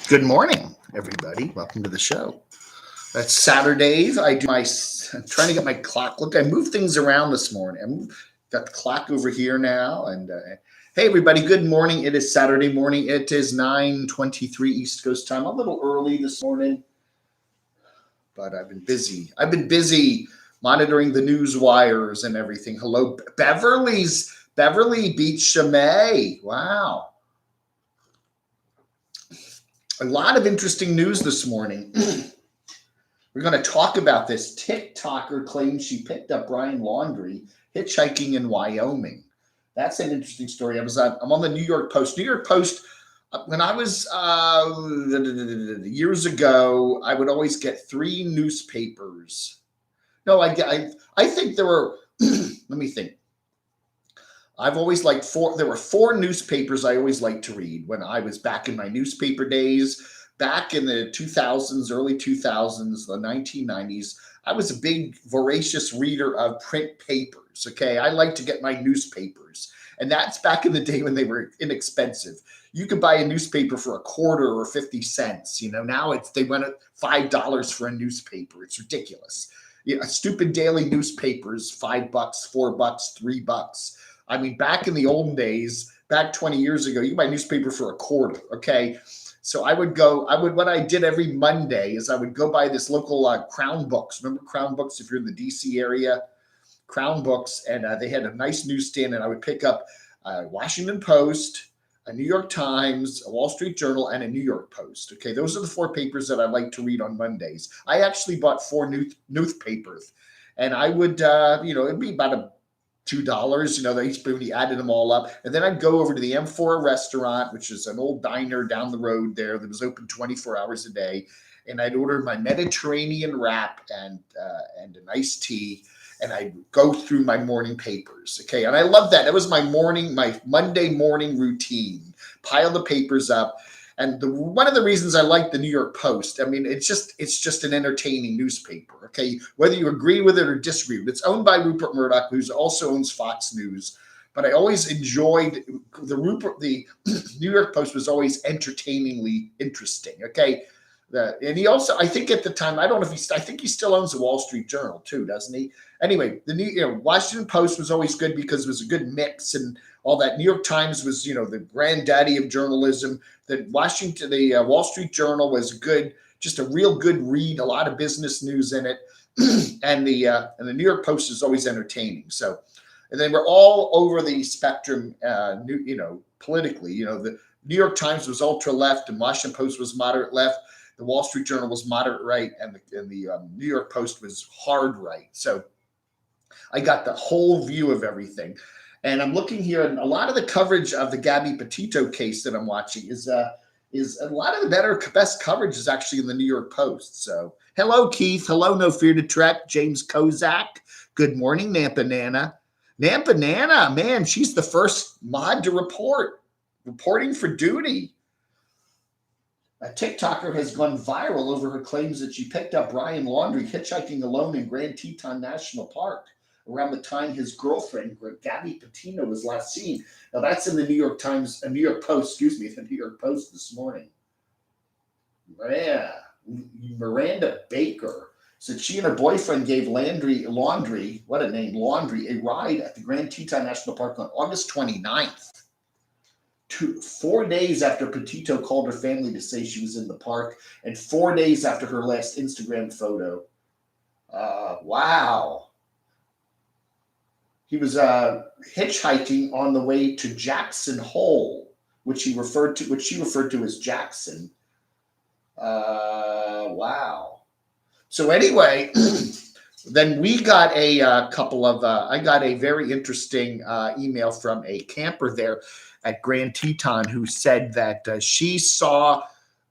Good morning, everybody. Welcome to the show. That's Saturdays. I'm trying to get my clock. Look, I moved things around this morning. Got the clock over here now. And hey, everybody. Good morning. It is Saturday morning. It is 9:23 East Coast time. A little early this morning, but I've been busy. I've been busy monitoring the news wires and everything. Hello, Beverly Beach Chimay. Wow. A lot of interesting news this morning. We're going to talk about this. TikToker claims she picked up Brian Laundrie hitchhiking in Wyoming. That's an interesting story. I'm on the New York Post. New York Post, when I was years ago, I would always get three newspapers. No, I think there were, let me think. I've always liked there were four newspapers I always liked to read when I was back in my newspaper days, back in the 2000s, early 2000s, the 1990s. I was a big, voracious reader of print papers, okay? I like to get my newspapers. And that's back in the day when they were inexpensive. You could buy a newspaper for a quarter or 50 cents. Now they went at $5 for a newspaper. It's ridiculous. Stupid daily newspapers, $5, $4, $3. I mean, back in the olden days, back 20 years ago, you could buy a newspaper for a quarter, okay? So what I did every Monday is I would go by this local Crown Books. Remember Crown Books if you're in the DC area? Crown Books, and they had a nice newsstand, and I would pick up a Washington Post, a New York Times, a Wall Street Journal, and a New York Post, okay? Those are the four papers that I like to read on Mondays. I actually bought four newspapers, and I would, it'd be about $2, when you added them all up. And then I'd go over to the M4 restaurant, which is an old diner down the road there that was open 24 hours a day. And I'd order my Mediterranean wrap and an iced tea. And I'd go through my morning papers. Okay. And I love that. That was my Monday morning routine. Pile the papers up. And one of the reasons I like the New York Post, I mean, it's just an entertaining newspaper, okay? Whether you agree with it or disagree with it. It's owned by Rupert Murdoch, who also owns Fox News. But I always enjoyed the New York Post was always entertainingly interesting, okay? And he also, I think at the time, I don't know if I think he still owns the Wall Street Journal too, doesn't he? Anyway, the Washington Post was always good because it was a good mix and all that. New York Times was, the granddaddy of journalism. The Wall Street Journal was good, just a real good read, a lot of business news in it. and the New York Post is always entertaining. So, and then we're all over the spectrum, politically. The New York Times was ultra left and Washington Post was moderate left. The Wall Street Journal was moderate right, and the New York Post was hard right. So I got the whole view of everything. And I'm looking here, and a lot of the coverage of the Gabby Petito case that I'm watching is a lot of the best coverage is actually in the New York Post. So hello, Keith. Hello, No Fear to Trek. James Kozak. Good morning, Nampa Nana. Nampa Nana, man, she's the first mod to reporting for duty. A TikToker has gone viral over her claims that she picked up Brian Laundrie hitchhiking alone in Grand Teton National Park around the time his girlfriend, Gabby Petito, was last seen. Now, that's in the New York Post, the New York Post this morning. Yeah, Miranda Baker said she and her boyfriend gave Laundrie, what a name, Laundrie, a ride at the Grand Teton National Park on August 29th. 4 days after Petito called her family to say she was in the park, and 4 days after her last Instagram photo. Wow. He was hitchhiking on the way to Jackson Hole, which she referred to as Jackson. Wow. So anyway, then we got I got a very interesting email from a camper there at Grand Teton who said that she saw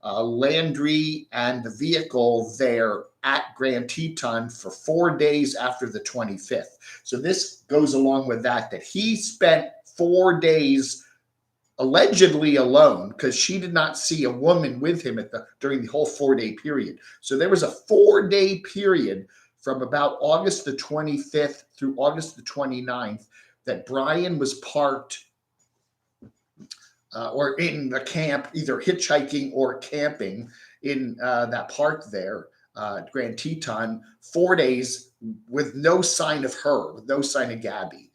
Laundrie and the vehicle there at Grand Teton for 4 days after the 25th. So this goes along with that he spent 4 days allegedly alone because she did not see a woman with him during the whole 4-day period. So there was a 4-day period from about August the 25th through August the 29th that Brian was parked or in a camp, either hitchhiking or camping in that park there, Grand Teton, 4 days with no sign of her, with no sign of Gabby.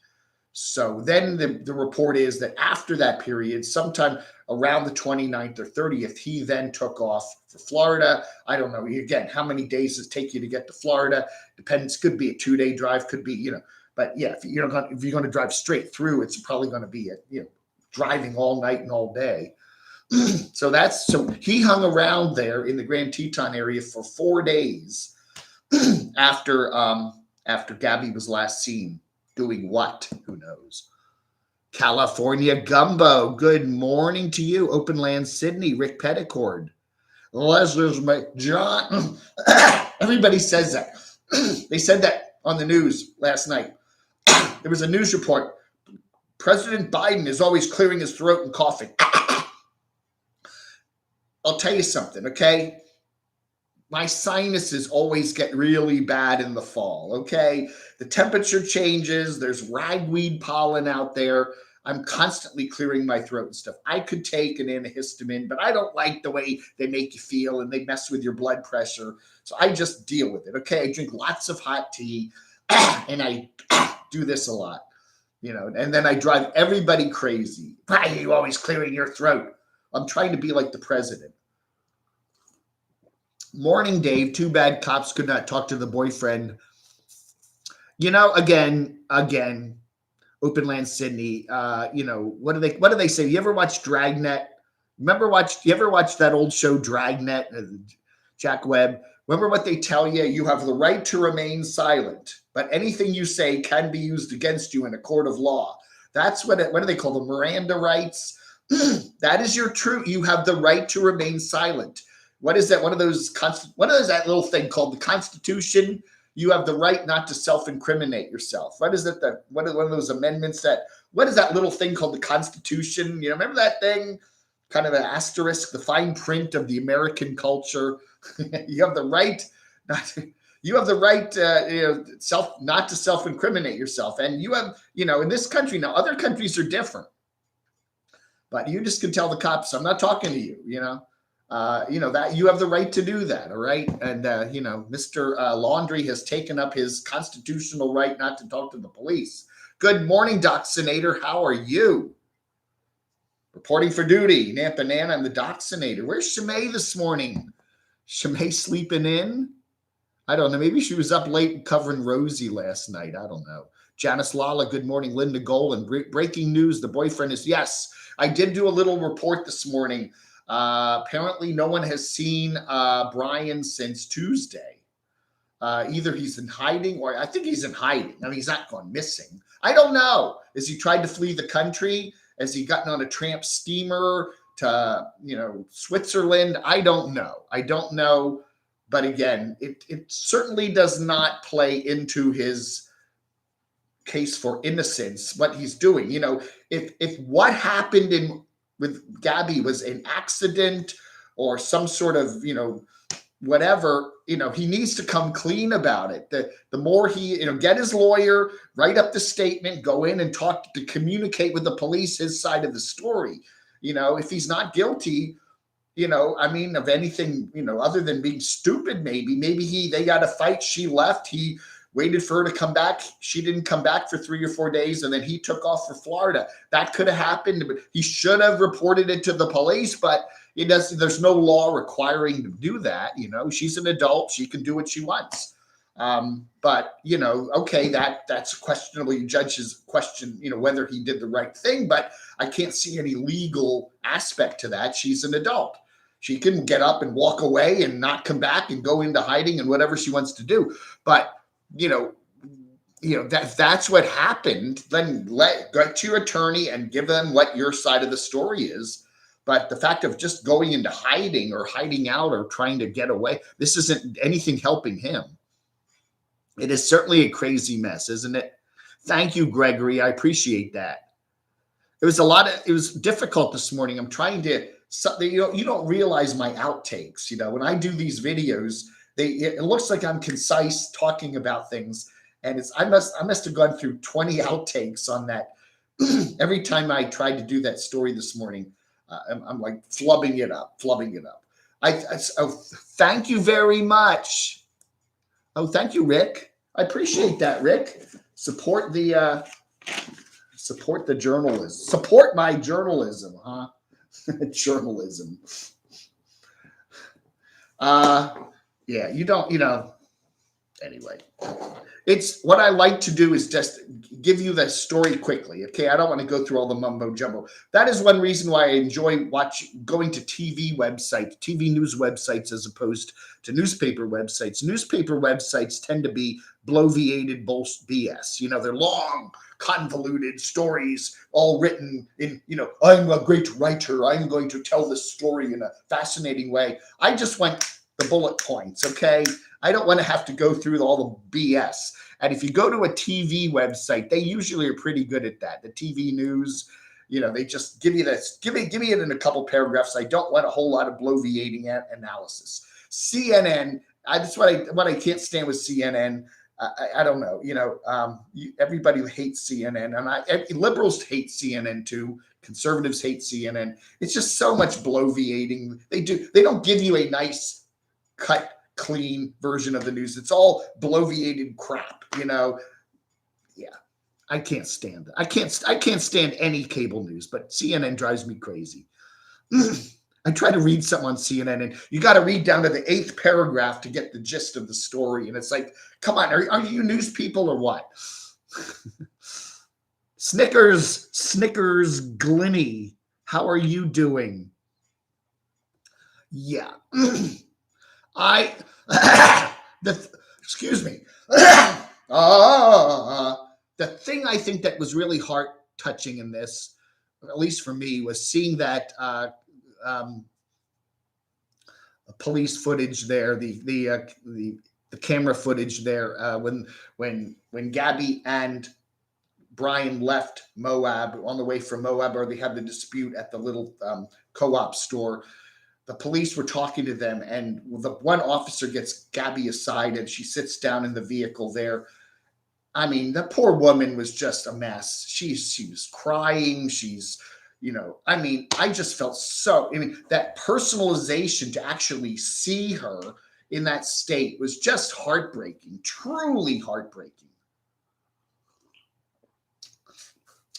So then the report is that after that period, sometime around the 29th or 30th, he then took off for Florida. I don't know, again, how many days does it take you to get to Florida? Depends, could be a 2-day drive, could be, but yeah, if you're going to drive straight through, it's probably going to be driving all night and all day. So he hung around there in the Grand Teton area for 4 days after Gabby was last seen. Doing what? Who knows? California Gumbo. Good morning to you. Open Land Sydney. Rick Petticord. Leslie's John. Everybody says that. They said that on the news last night. There was a news report. President Biden is always clearing his throat and coughing. I'll tell you something, okay? My sinuses always get really bad in the fall, okay? The temperature changes. There's ragweed pollen out there. I'm constantly clearing my throat and stuff. I could take an antihistamine, but I don't like the way they make you feel and they mess with your blood pressure. So I just deal with it, okay? I drink lots of hot tea and I do this a lot, and then I drive everybody crazy. Why are you always clearing your throat? I'm trying to be like the president. Morning, Dave. Too bad cops could not talk to the boyfriend. Again, Open Land Sydney. What do they say? You ever watch Dragnet? You ever watch that old show Dragnet? Jack Webb. Remember what they tell you? You have the right to remain silent, but anything you say can be used against you in a court of law. That's what do they call them? Miranda rights. That is your truth. You have the right to remain silent. What is that? What is that little thing called the Constitution? You have the right not to self-incriminate yourself. What is it one of those amendments what is that little thing called the Constitution? Remember that thing? Kind of an asterisk, the fine print of the American culture. You have the right not to self-incriminate yourself. And you have, in this country now, other countries are different. But you just can tell the cops, I'm not talking to you, that you have the right to do that. All right. And, Mr. Laundry has taken up his constitutional right not to talk to the police. Good morning, Doxinator. How are you? Reporting for duty. Nampa Nana and the Doxinator. Where's Shimei this morning? Shimei sleeping in? I don't know. Maybe she was up late covering Rosie last night. I don't know. Janice Lala, good morning. Linda Golan. Breaking news. The boyfriend is, yes. I did do a little report this morning. Apparently no one has seen Brian since Tuesday. Either he's in hiding or I think he's in hiding. I mean, he's not gone missing. I don't know. Has he tried to flee the country? Has he gotten on a tramp steamer to, Switzerland? I don't know. But again, it certainly does not play into his case for innocence, what he's doing. If what happened with Gabby was an accident or some sort of, whatever, he needs to come clean about it. The more he, get his lawyer, write up the statement, go in and communicate with the police his side of the story. If he's not guilty, of anything, other than being stupid, maybe they got a fight. She left. He waited for her to come back. She didn't come back for 3 or 4 days, and then he took off for Florida. That could have happened. But he should have reported it to the police, but there's no law requiring him to do that. She's an adult. She can do what she wants. But, okay, that's questionable. You judge his question, whether he did the right thing, but I can't see any legal aspect to that. She's an adult. She can get up and walk away and not come back and go into hiding and whatever she wants to do. But, that's what happened, then go to your attorney and give them what your side of the story is. But the fact of just going into hiding or hiding out or trying to get away, this isn't anything helping him. It is certainly a crazy mess, isn't it? Thank you, Gregory. I appreciate that. It was difficult this morning. I'm trying to, you don't realize my outtakes. When I do these videos, it looks like I'm concise talking about things. And I must have gone through 20 outtakes on that every time I tried to do that story this morning. I'm like flubbing it up. Oh, thank you very much. Oh, thank you, Rick. I appreciate that, Rick. Support the journalism. Support my journalism, huh? Journalism. Yeah, you don't, anyway. It's what I like to do is just give you the story quickly. Okay, I don't want to go through all the mumbo jumbo. That is one reason why I enjoy going to TV websites, TV news websites, as opposed to newspaper websites. Newspaper websites tend to be bloviated BS. They're long, convoluted stories, all written in, I'm a great writer. I'm going to tell this story in a fascinating way. I just want the bullet points, okay? I don't want to have to go through all the BS. And if you go to a TV website, they usually are pretty good at that. The TV news, they just give you this, give me it in a couple paragraphs. I don't want a whole lot of bloviating analysis. CNN, that's what I can't stand with CNN. I don't know. Everybody hates CNN, and liberals hate CNN too. Conservatives hate CNN. It's just so much bloviating. They don't give you a nice cut, clean version of the news. It's all bloviated crap, Yeah, I can't stand it. I can't stand any cable news, but CNN drives me crazy. I try to read something on CNN, and you got to read down to the 8th paragraph to get the gist of the story. And it's like, come on, are you news people or what? Snickers Glinny, how are you doing? Yeah. Excuse me. The thing I think that was really heart touching in this, at least for me, was seeing that police footage there, the camera footage there when Gabby and Brian left Moab on the way from Moab, or they had the dispute at the little co-op store. The police were talking to them, and the one officer gets Gabby aside, and she sits down in the vehicle there. I mean, the poor woman was just a mess. She was crying. I just felt that personalization to actually see her in that state was just heartbreaking, truly heartbreaking.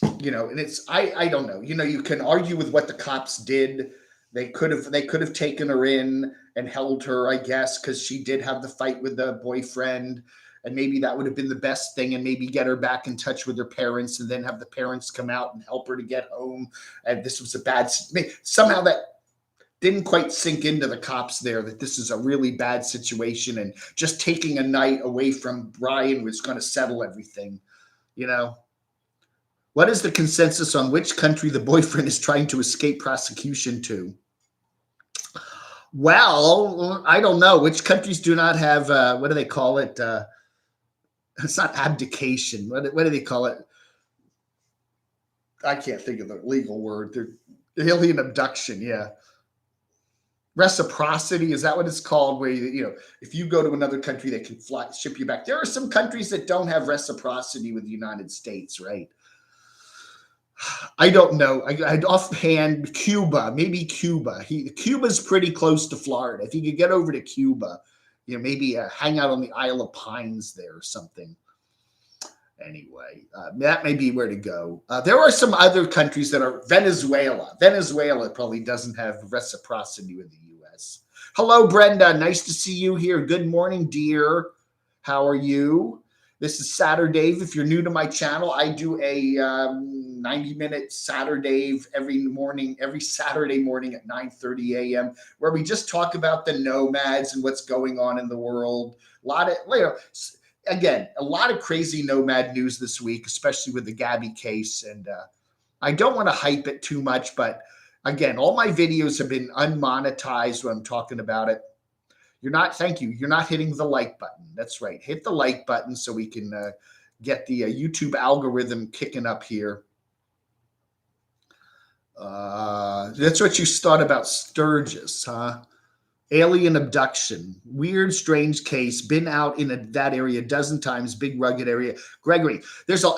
And it's, I don't know, you can argue with what the cops did. They could have taken her in and held her, I guess, because she did have the fight with the boyfriend, and maybe that would have been the best thing, and maybe get her back in touch with her parents, and then have the parents come out and help her to get home. And this was somehow that didn't quite sink into the cops there, that this is a really bad situation, and just taking a night away from Brian was going to settle everything. What is the consensus on which country the boyfriend is trying to escape prosecution to? Well, I don't know. Which countries do not have, what do they call it? It's not abdication. What do they call it? I can't think of the legal word. They're alien abduction, yeah. Reciprocity, is that what it's called? Where, if you go to another country, they can ship you back. There are some countries that don't have reciprocity with the United States, right? I don't know. I'd offhand, Cuba, maybe Cuba. Cuba's pretty close to Florida. If you could get over to Cuba, maybe hang out on the Isle of Pines there or something. Anyway, that may be where to go. There are some other countries that are Venezuela. Venezuela probably doesn't have reciprocity with the U.S. Hello, Brenda. Nice to see you here. Good morning, dear. How are you? This is Saturday. If you're new to my channel, I do a 90-minute Saturday every Saturday morning at 9:30 a.m., where we just talk about the nomads and what's going on in the world. A lot of crazy nomad news this week, especially with the Gabby case. And I don't want to hype it too much, but again, all my videos have been unmonetized when I'm talking about it. Thank you. You're not hitting the like button. That's right. Hit the like button so we can get the YouTube algorithm kicking up here. That's what you thought about Sturgis, huh? Alien abduction, weird, strange case, been out in that area a dozen times, big rugged area. Gregory,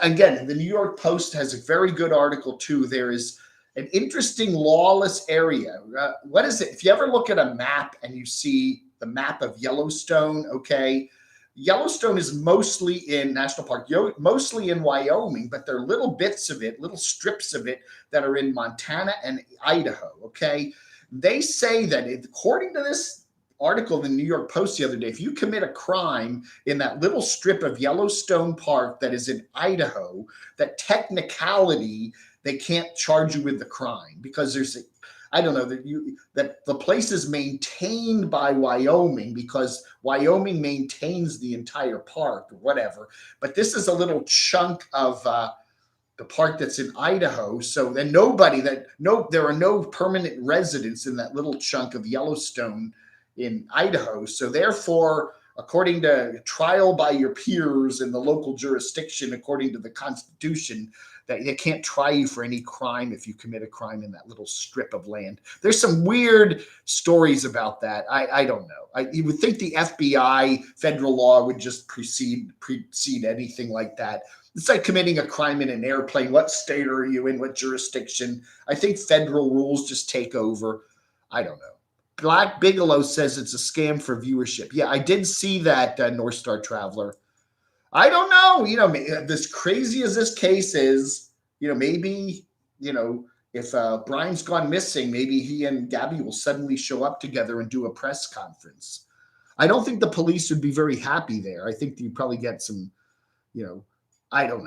again, the New York Post has a very good article too. There is an interesting lawless area. What is it? If you ever look at a map and you see the map of Yellowstone, okay, Yellowstone is mostly in National Park, mostly in Wyoming, but there are little bits of it, little strips of it that are in Montana and Idaho, okay? They say that according to this article in the New York Post the other day, if you commit a crime in that little strip of Yellowstone Park that is in Idaho, that technicality, they can't charge you with the crime because there's a, I don't know that the place is maintained by Wyoming because Wyoming maintains the entire park or whatever. But this is a little chunk of the park that's in Idaho. So then there are no permanent residents in that little chunk of Yellowstone in Idaho. So therefore, according to trial by your peers in the local jurisdiction, according to the Constitution, that they can't try you for any crime if you commit a crime in that little strip of land. There's some weird stories about that. I don't know. You would think the FBI, federal law would just precede anything like that. It's like committing a crime in an airplane. What state are you in? What jurisdiction? I think federal rules just take over. I don't know. Black Bigelow says it's a scam for viewership. Yeah, I did see that, North Star Traveler. I don't know. As crazy as this case is, maybe, if Brian's gone missing, maybe he and Gabby will suddenly show up together and do a press conference. I don't think the police would be very happy there. I think you probably get some, I don't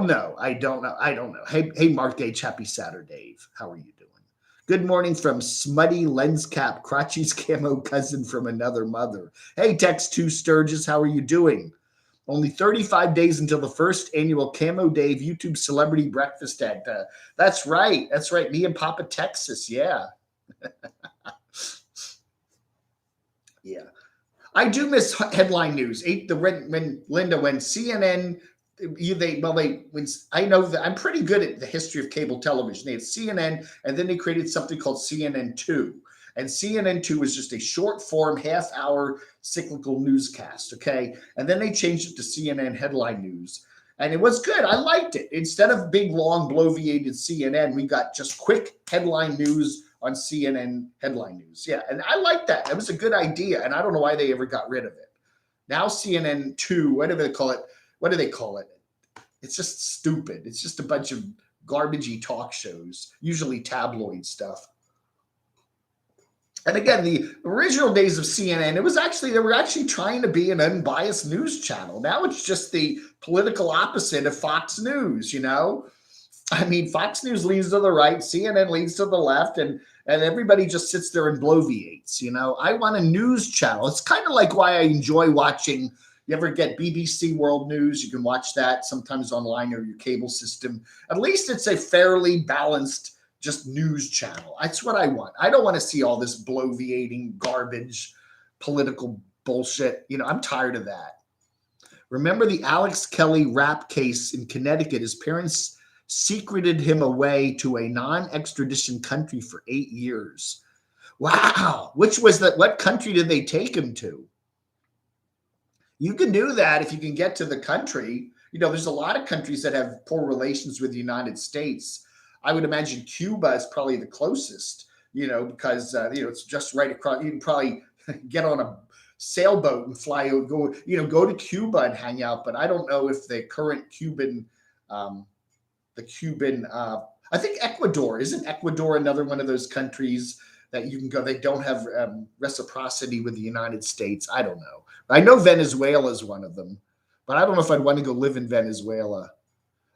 know. Hey, Mark H. Happy Saturday. How are you doing? Good morning from Smutty Lens Cap, Crotchy's Camo cousin from another mother. Hey, Text 2 Sturgis, how are you doing? Only 35 days until the first annual Camo Dave YouTube Celebrity Breakfast at. That's right. Me and Papa Texas. Yeah. Yeah. I do miss headline news. When CNN, I know that I'm pretty good at the history of cable television. They had CNN, and then they created something called CNN2. And CNN2 was just a short form, half-hour cyclical newscast, okay? And then they changed it to CNN Headline News. And it was good. I liked it. Instead of big, long, bloviated CNN, we got just quick headline news on CNN Headline News. Yeah, and I liked that. That was a good idea, and I don't know why they ever got rid of it. Now CNN2, whatever they call it, what do they call it? It's just stupid. It's just a bunch of garbagey talk shows, usually tabloid stuff. And again, the original days of CNN, they were actually trying to be an unbiased news channel. Now it's just the political opposite of Fox News, I mean, Fox News leans to the right, CNN leans to the left, and everybody just sits there and bloviates, I want a news channel. It's kind of like why I enjoy watching. You ever get BBC World News? You can watch that sometimes online or your cable system. At least it's a fairly balanced just news channel. That's what I want. I don't want to see all this bloviating garbage, political bullshit. I'm tired of that. Remember the Alex Kelly rap case in Connecticut? His parents secreted him away to a non-extradition country for 8 years. Wow. What country did they take him to? You can do that if you can get to the country. There's a lot of countries that have poor relations with the United States. I would imagine Cuba is probably the closest, because, it's just right across. You can probably get on a sailboat and go to Cuba and hang out. But I don't know if the current Cuban, I think isn't Ecuador another one of those countries that you can go? They don't have reciprocity with the United States. I don't know. I know Venezuela is one of them, but I don't know if I'd want to go live in Venezuela.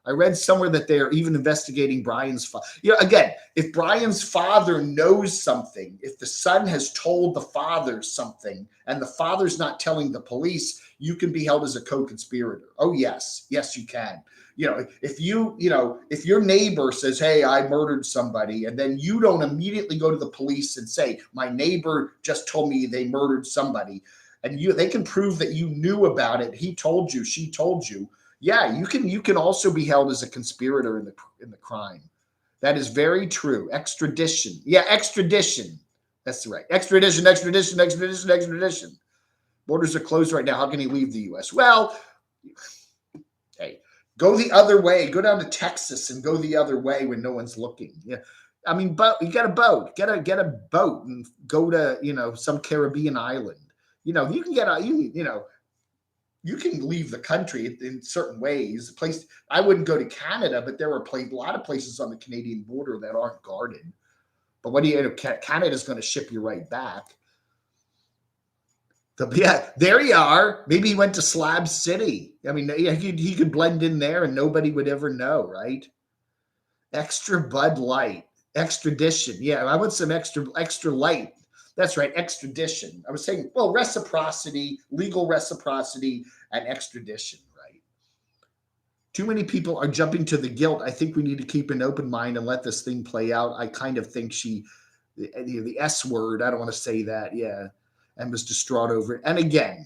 I read somewhere that they are even investigating Brian's father. Again, if Brian's father knows something, if the son has told the father something and the father's not telling the police, you can be held as a co-conspirator. Oh, yes. Yes, you can. If your neighbor says, hey, I murdered somebody, and then you don't immediately go to the police and say, my neighbor just told me they murdered somebody, and they can prove that you knew about it. He told you, she told you. Yeah, you can also be held as a conspirator in the crime. That is very true. Extradition. Yeah, extradition. That's right. Extradition. Borders are closed right now. How can he leave the U.S.? Well, hey, Go the other way. Go down to Texas and go the other way when no one's looking. Yeah. I mean, but you get a boat, get a boat and go to, some Caribbean island. You can get a, you can leave the country in certain ways. Place I wouldn't go to Canada, but there are a lot of places on the Canadian border that aren't guarded. But what do Canada's going to ship you right back. Yeah, there you are. Maybe he went to Slab City. I mean, yeah, he could blend in there and nobody would ever know, right? Extra Bud Light, Extradition. Yeah, I want some extra light. That's right, extradition. I was saying, well, reciprocity, legal reciprocity, and extradition, right? Too many people are jumping to the guilt. I think we need to keep an open mind and let this thing play out. I kind of think the S word, I don't want to say that, yeah, and was distraught over it. And again,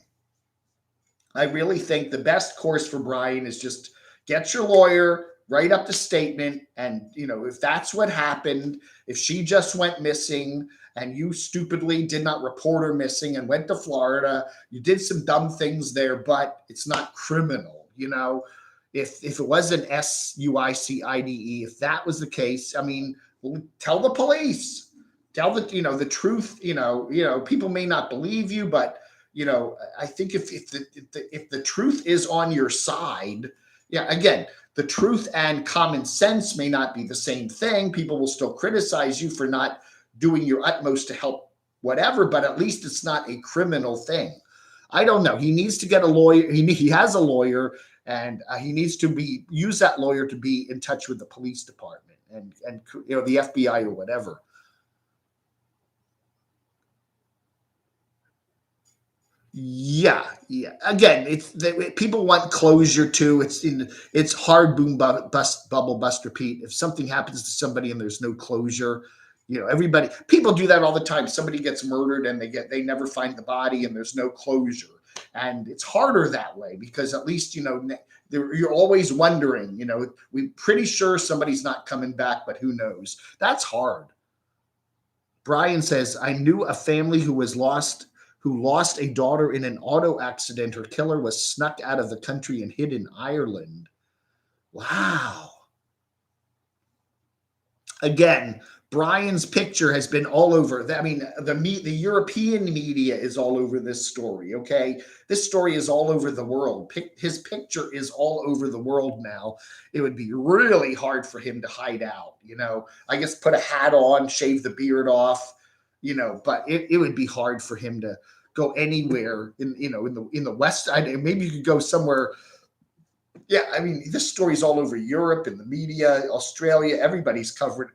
I really think the best course for Brian is just get your lawyer, write up the statement, and if that's what happened, if she just went missing and you stupidly did not report her missing and went to Florida, you did some dumb things there, but it's not criminal. If it was an SUICIDE, if that was the case, I mean, tell the police, tell the truth. People may not believe you, but I think if the truth is on your side, yeah, again, the truth and common sense may not be the same thing. People will still criticize you for not doing your utmost to help whatever, but at least it's not a criminal thing. I don't know. He needs to get a lawyer. He has a lawyer, and he needs to use that lawyer to be in touch with the police department and the FBI or whatever. Yeah. Again, people want closure too. It's hard bubble bust repeat. If something happens to somebody and there's no closure, people do that all the time. Somebody gets murdered and they never find the body and there's no closure. And it's harder that way because at least you're always wondering. We're pretty sure somebody's not coming back, but who knows? That's hard. Brian says, I knew a family who lost a daughter in an auto accident. Her killer was snuck out of the country and hid in Ireland. Wow. Again, Brian's picture has been all over. I mean, the European media is all over this story, okay? This story is all over the world. His picture is all over the world now. It would be really hard for him to hide out, I guess put a hat on, shave the beard off, but it would be hard for him to go anywhere in the West. Maybe you could go somewhere. Yeah, I mean, this story's all over Europe and the media, Australia, everybody's covered.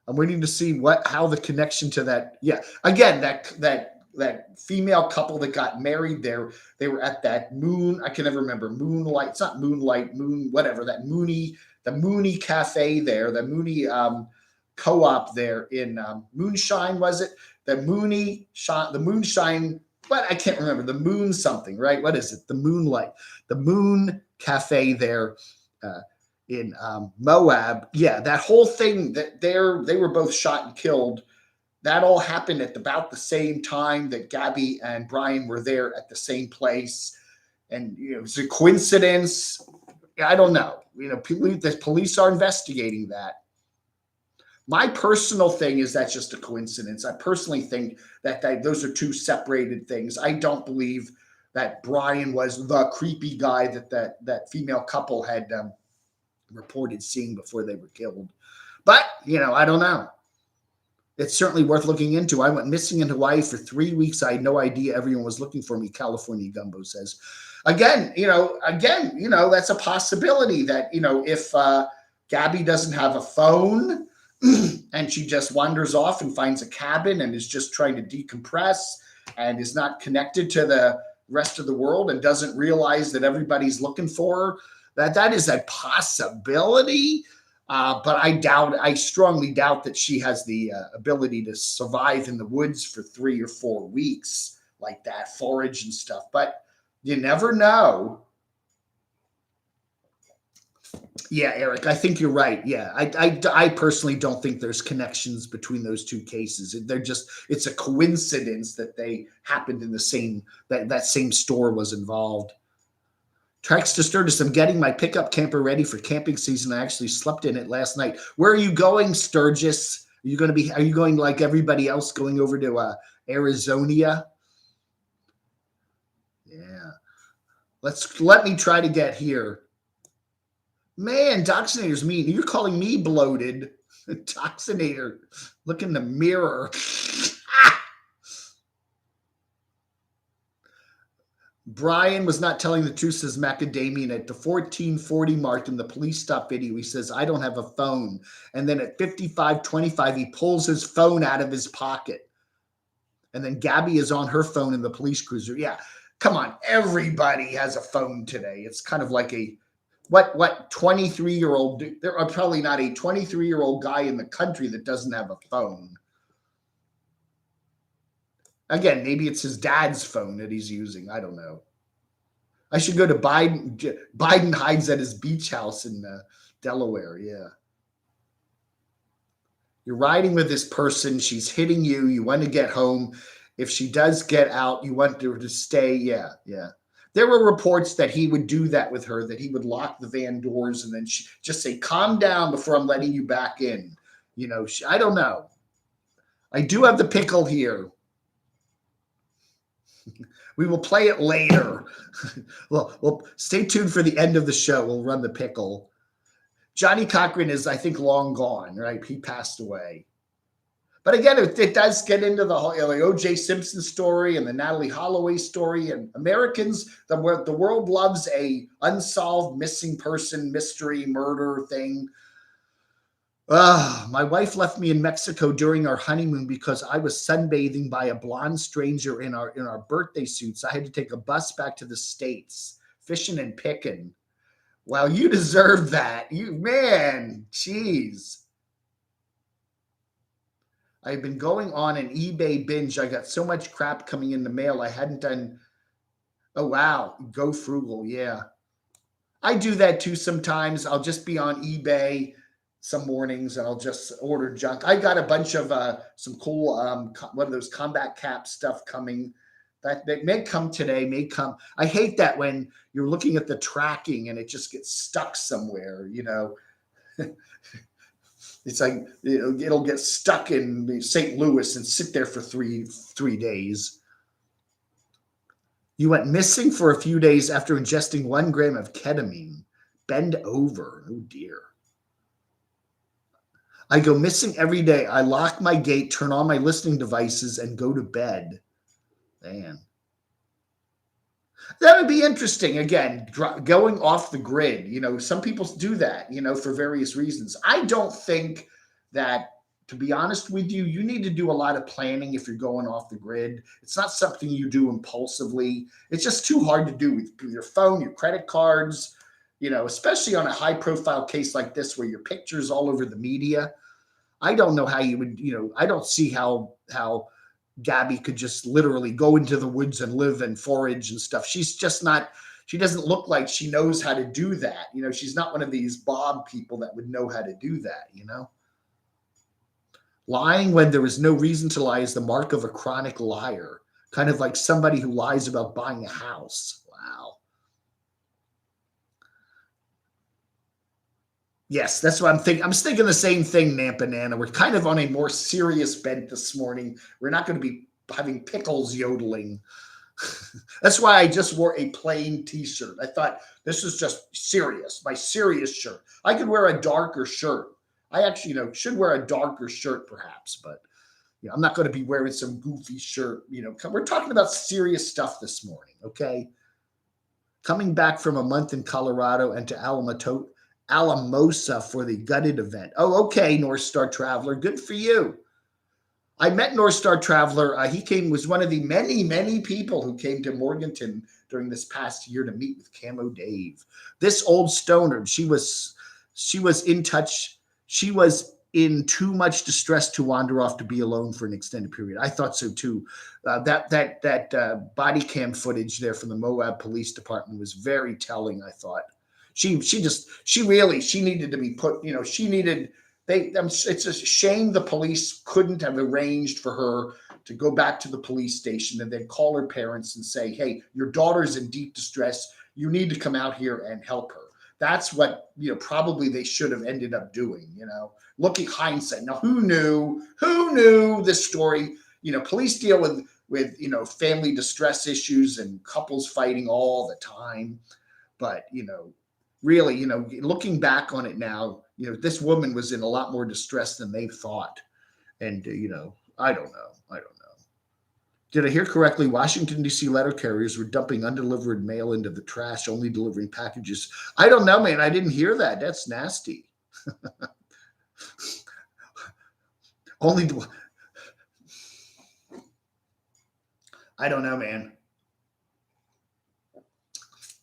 I'm waiting to see how the connection to that. Yeah, again, that female couple that got married there, they were at that moon. I can never remember moonlight. It's not moonlight, moon, whatever. The Mooney Cafe there, the Mooney co-op there in Moonshine, was it? The Moonshine. But I can't remember the moon something, right? What is it? The Moonlight, the Moon Cafe there. In Moab, yeah, that whole thing that they were both shot and killed. That all happened at about the same time that Gabby and Brian were there at the same place, and it's a coincidence. I don't know. The police are investigating that. My personal thing is that's just a coincidence. I personally think that those are two separated things. I don't believe that Brian was the creepy guy that female couple had reported seeing before they were killed. But, I don't know. It's certainly worth looking into. I went missing in Hawaii for 3 weeks. I had no idea everyone was looking for me, California Gumbo says. Again, that's a possibility that, if Gabby doesn't have a phone and she just wanders off and finds a cabin and is just trying to decompress and is not connected to the rest of the world and doesn't realize that everybody's looking for her, that is a possibility, but I strongly doubt that she has the ability to survive in the woods for 3 or 4 weeks like that, forage and stuff. But you never know. Yeah, Eric, I think you're right. Yeah, I personally don't think there's connections between those two cases. It's a coincidence that they happened in the same, that same store was involved. Tracks to Sturgis. I'm getting my pickup camper ready for camping season. I actually slept in it last night. Where are you going, Sturgis? Are you going like everybody else, going over to Arizona? Yeah. Let me try to get here. Man, Doxinator's mean. You're calling me bloated. Doxinator, look in the mirror. Brian was not telling the truth, says Macadamian. At the 1440 mark in the police stop video, he says, I don't have a phone. And then at 55:25, he pulls his phone out of his pocket. And then Gabby is on her phone in the police cruiser. Yeah, come on. Everybody has a phone today. It's kind of like a, what 23-year-old, there are probably not a 23-year-old guy in the country that doesn't have a phone. Again, maybe it's his dad's phone that he's using. I don't know. I should go to Biden. Biden hides at his beach house in Delaware. Yeah. You're riding with this person. She's hitting you. You want to get home. If she does get out, you want her to stay. Yeah, yeah. There were reports that he would do that with her, that he would lock the van doors and then just say, calm down before I'm letting you back in. You know, I don't know. I do have the pickle here. We will play it later. Well, stay tuned for the end of the show. We'll run the pickle. Johnny Cochran is, I think, long gone, right? He passed away. But again, it does get into the whole O.J. Simpson story and the Natalie Holloway story. And Americans, the world loves a unsolved missing person, mystery, murder thing. My wife left me in Mexico during our honeymoon because I was sunbathing by a blonde stranger in our birthday suits. I had to take a bus back to the States, fishing and picking. Well, you deserve that. Man, jeez. I've been going on an eBay binge. I got so much crap coming in the mail. I hadn't done. Oh, wow. Go frugal. Yeah. I do that too sometimes. I'll just be on eBay some mornings and I'll just order junk. I got a bunch of some cool, one of those combat cap stuff coming. That may come today, may come. I hate that when you're looking at the tracking and it just gets stuck somewhere, you know. It's like it'll get stuck in St. Louis and sit there for three days. You went missing for a few days after ingesting 1 gram of ketamine. Bend over. Oh, dear. I go missing every day. I lock my gate, turn on my listening devices, and go to bed. Man. That would be interesting. Again, going off the grid. You know, some people do that, you know, for various reasons. I don't think that, to be honest with you, you need to do a lot of planning if you're going off the grid. It's not something you do impulsively. It's just too hard to do with your phone, your credit cards, you know, especially on a high-profile case like this where your picture's all over the media. I don't know how you would, you know, I don't see how Gabby could just literally go into the woods and live and forage and stuff. She's just not, she doesn't look like she knows how to do that. You know, she's not one of these Bob people that would know how to do that, you know. Lying when there is no reason to lie is the mark of a chronic liar. Kind of like somebody who lies about buying a house. Wow. Yes, that's what I'm thinking. I'm thinking the same thing, Nampanana. We're kind of on a more serious bent this morning. We're not going to be having pickles yodeling. That's why I just wore a plain t-shirt. I thought this is just serious, my serious shirt. I could wear a darker shirt. I actually, you know, should wear a darker shirt perhaps, but you know, I'm not going to be wearing some goofy shirt. You know, we're talking about serious stuff this morning, okay? Coming back from a month in Colorado and to Alamosa for the gutted event. Oh, okay, North Star Traveler. Good for you. I met North Star Traveler. He was one of the many, many people who came to Morganton during this past year to meet with Camo Dave. This old stoner, she was in touch. She was in too much distress to wander off to be alone for an extended period. I thought so too. That body cam footage there from the Moab Police Department was very telling, I thought. She needed to be put, you know, it's a shame the police couldn't have arranged for her to go back to the police station and then call her parents and say, hey, your daughter's in deep distress. You need to come out here and help her. That's what, probably they should have ended up doing, looking hindsight. Now, who knew this story? Police deal with, family distress issues and couples fighting all the time. But, really, looking back on it now, this woman was in a lot more distress than they thought. And, I don't know. Did I hear correctly? Washington, D.C. letter carriers were dumping undelivered mail into the trash, only delivering packages. I don't know, man. I didn't hear that. That's nasty. I don't know, man.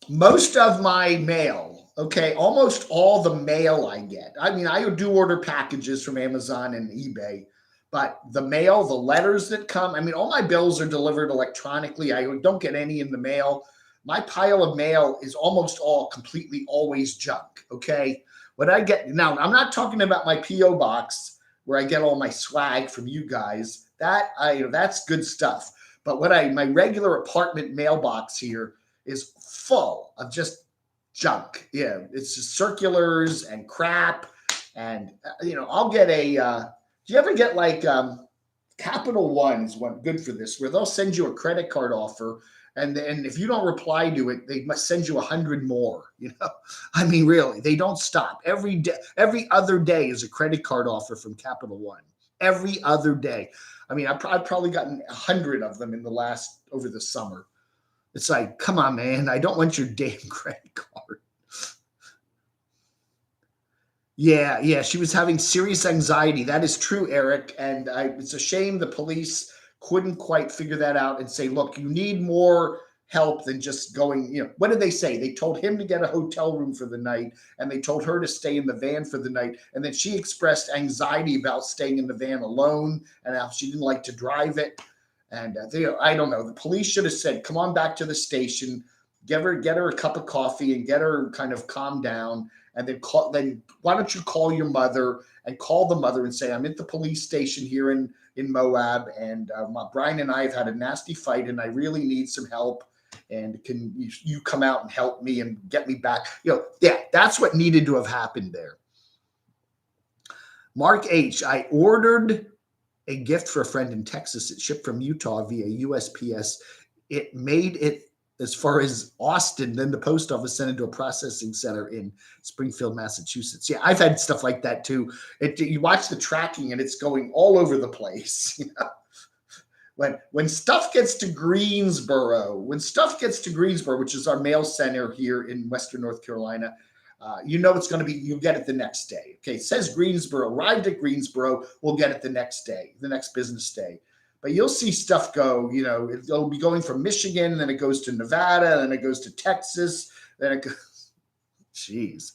Most of my mail, okay, almost all the mail I get. I mean, I do order packages from Amazon and eBay. But the mail, the letters that come, I mean, all my bills are delivered electronically. I don't get any in the mail. My pile of mail is almost all completely always junk, okay? What I get, now, I'm not talking about my P.O. box where I get all my swag from you guys. That's good stuff. But my regular apartment mailbox here is full of just junk. Yeah, it's just circulars and crap. And, I'll get do you ever get like Capital One is one good for this, where they'll send you a credit card offer, and then if you don't reply to it, they must send you 100 more. I mean, really, they don't stop. Every day, every other day is a credit card offer from Capital One. Every other day. I mean, I've probably gotten 100 of them over the summer. It's like, come on, man, I don't want your damn credit card. Yeah, she was having serious anxiety. That is true, Eric. And it's a shame the police couldn't quite figure that out and say, look, you need more help than just going, what did they say? They told him to get a hotel room for the night, and they told her to stay in the van for the night. And then she expressed anxiety about staying in the van alone and how she didn't like to drive it. And I don't know. The police should have said, come on back to the station, get her a cup of coffee and get her kind of calmed down. And then why don't you call your mother and call the mother and say, I'm at the police station here in Moab, and Brian and I have had a nasty fight, and I really need some help. And can you come out and help me and get me back? That's what needed to have happened there. Mark H., I ordered a gift for a friend in Texas. It shipped from Utah via USPS. It made it as far as Austin, then the post office sent it to a processing center in Springfield, Massachusetts. Yeah, I've had stuff like that too. You watch the tracking and it's going all over the place. When stuff gets to Greensboro, which is our mail center here in Western North Carolina, it's going to be, you'll get it the next day. Okay, it says Greensboro, arrived at Greensboro, we'll get it the next day, the next business day. But you'll see stuff go, it'll be going from Michigan, then it goes to Nevada, then it goes to Texas, then it goes, jeez.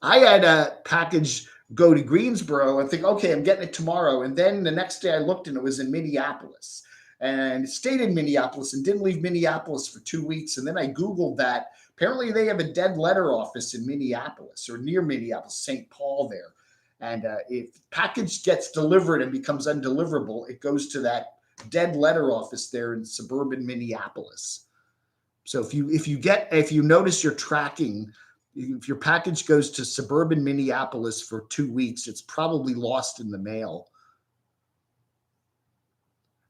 I had a package go to Greensboro and think, okay, I'm getting it tomorrow. And then the next day I looked and it was in Minneapolis. And it stayed in Minneapolis and didn't leave Minneapolis for 2 weeks. And then I Googled that. Apparently they have a dead letter office in Minneapolis or near Minneapolis, St. Paul there. And if package gets delivered and becomes undeliverable, it goes to that dead letter office there in suburban Minneapolis. So if you notice your tracking, if your package goes to suburban Minneapolis for 2 weeks, it's probably lost in the mail.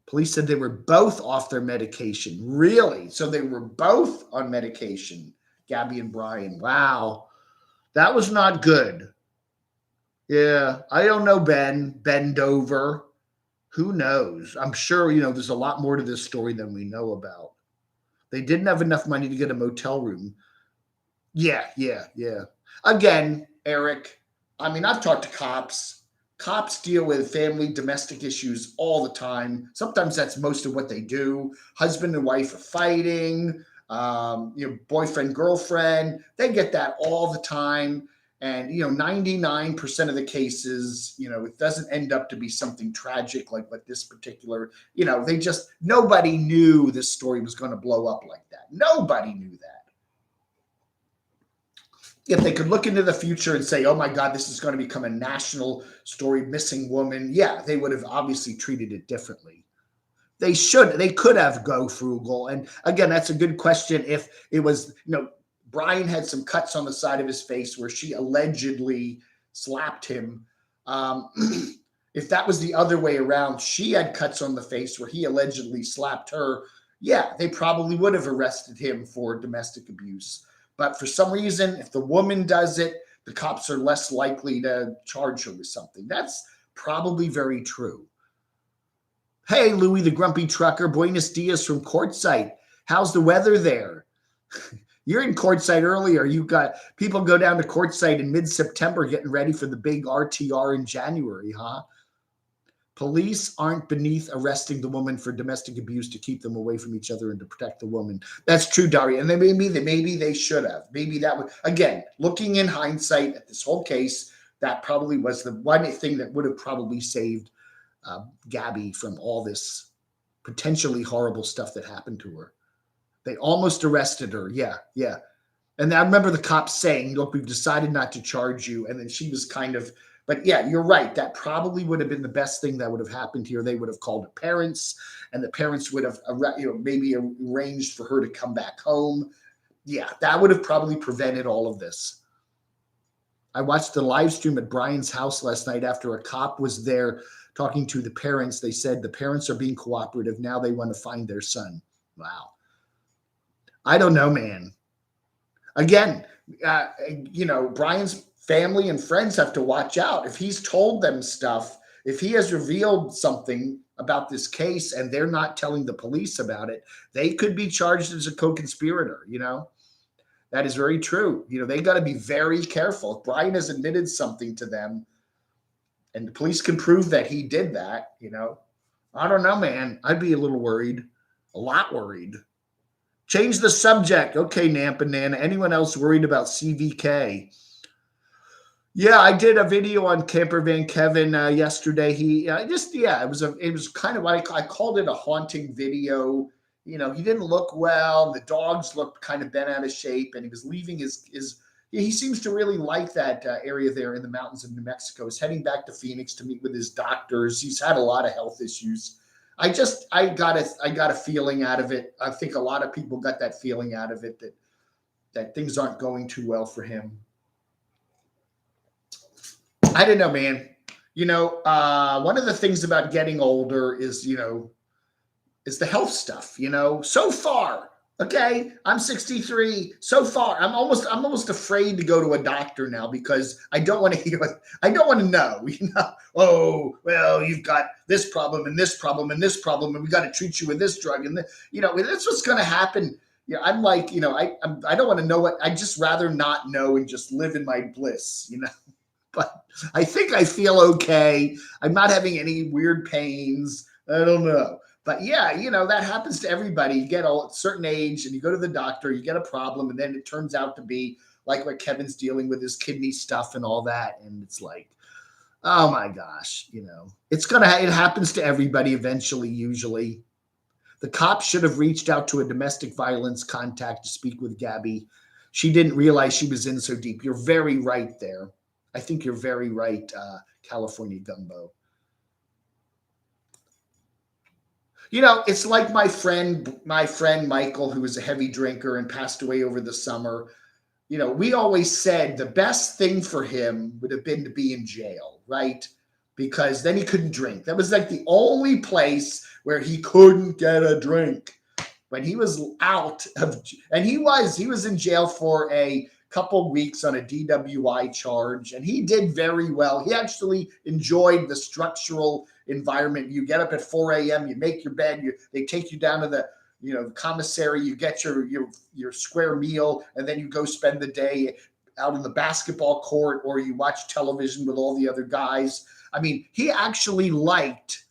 Police said they were both off their medication. Really? So they were both on medication, Gabby and Brian. Wow. That was not good. Yeah, I don't know, Bend over. Who knows? I'm sure, there's a lot more to this story than we know about. They didn't have enough money to get a motel room. Yeah. Again, Eric, I mean, I've talked to cops. Cops deal with family domestic issues all the time. Sometimes that's most of what they do. Husband and wife are fighting, boyfriend, girlfriend. They get that all the time. And, 99% of the cases, it doesn't end up to be something tragic like what this particular, nobody knew this story was going to blow up like that. Nobody knew that. If they could look into the future and say, oh my God, this is going to become a national story, missing woman. Yeah, they would have obviously treated it differently. They could have go frugal. And again, that's a good question. If it was, Brian had some cuts on the side of his face where she allegedly slapped him. If that was the other way around, she had cuts on the face where he allegedly slapped her. Yeah, they probably would have arrested him for domestic abuse. But for some reason, if the woman does it, the cops are less likely to charge her with something. That's probably very true. Hey, Louis the Grumpy Trucker, buenos dias from Quartzsite. How's the weather there? You're in Quartzsite earlier. You got people go down to Quartzsite in mid-September getting ready for the big RTR in January, huh? Police aren't beneath arresting the woman for domestic abuse to keep them away from each other and to protect the woman. That's true, Daria. And then maybe they should have. Maybe that would, again, looking in hindsight at this whole case, that probably was the one thing that would have probably saved Gabby from all this potentially horrible stuff that happened to her. They almost arrested her. Yeah. And I remember the cops saying, look, we've decided not to charge you. And then she was kind of, but yeah, you're right. That probably would have been the best thing that would have happened here. They would have called the parents, and the parents would have, maybe arranged for her to come back home. Yeah, that would have probably prevented all of this. I watched the live stream at Brian's house last night after a cop was there talking to the parents. They said the parents are being cooperative. Now they want to find their son. Wow. I don't know, man. Again, Brian's family and friends have to watch out. If he's told them stuff, if he has revealed something about this case and they're not telling the police about it, they could be charged as a co-conspirator, That is very true. They got to be very careful. If Brian has admitted something to them and the police can prove that he did that, I don't know, man. I'd be a little worried, a lot worried. Change the subject. Okay, Nampa Nana. Anyone else worried about CVK? Yeah, I did a video on Camper Van Kevin yesterday. It was kind of like I called it a haunting video. He didn't look well. The dogs looked kind of bent out of shape, and he was leaving he seems to really like that area there in the mountains of New Mexico. He's heading back to Phoenix to meet with his doctors. He's had a lot of health issues. I got a feeling out of it. I think a lot of people got that feeling out of it that things aren't going too well for him. I don't know, man. One of the things about getting older is the health stuff, so far. Okay. I'm 63. So far, I'm almost afraid to go to a doctor now because I don't want to hear it. I don't want to know, oh, well, you've got this problem and this problem and this problem, and we got to treat you with this drug. And that's what's going to happen. I'm like, I don't want to know what, I'd just rather not know and just live in my bliss, But I think I feel okay. I'm not having any weird pains. I don't know. But yeah, that happens to everybody. You get a certain age and you go to the doctor, you get a problem, and then it turns out to be like what Kevin's dealing with, his kidney stuff and all that. And it's like, oh my gosh, it happens to everybody eventually, usually. The cops should have reached out to a domestic violence contact to speak with Gabby. She didn't realize she was in so deep. You're very right there. I think you're very right, California Gumbo. It's like my friend Michael, who was a heavy drinker and passed away over the summer. We always said the best thing for him would have been to be in jail, right? Because then he couldn't drink. That was like the only place where he couldn't get a drink. When he was out of, and he was in jail for a couple weeks on a DWI charge, and he did very well. He actually enjoyed the structural environment. You get up at 4 a.m., you make your bed, they take you down to the commissary, you get your square meal, and then you go spend the day out in the basketball court, or you watch television with all the other guys. I mean, he actually liked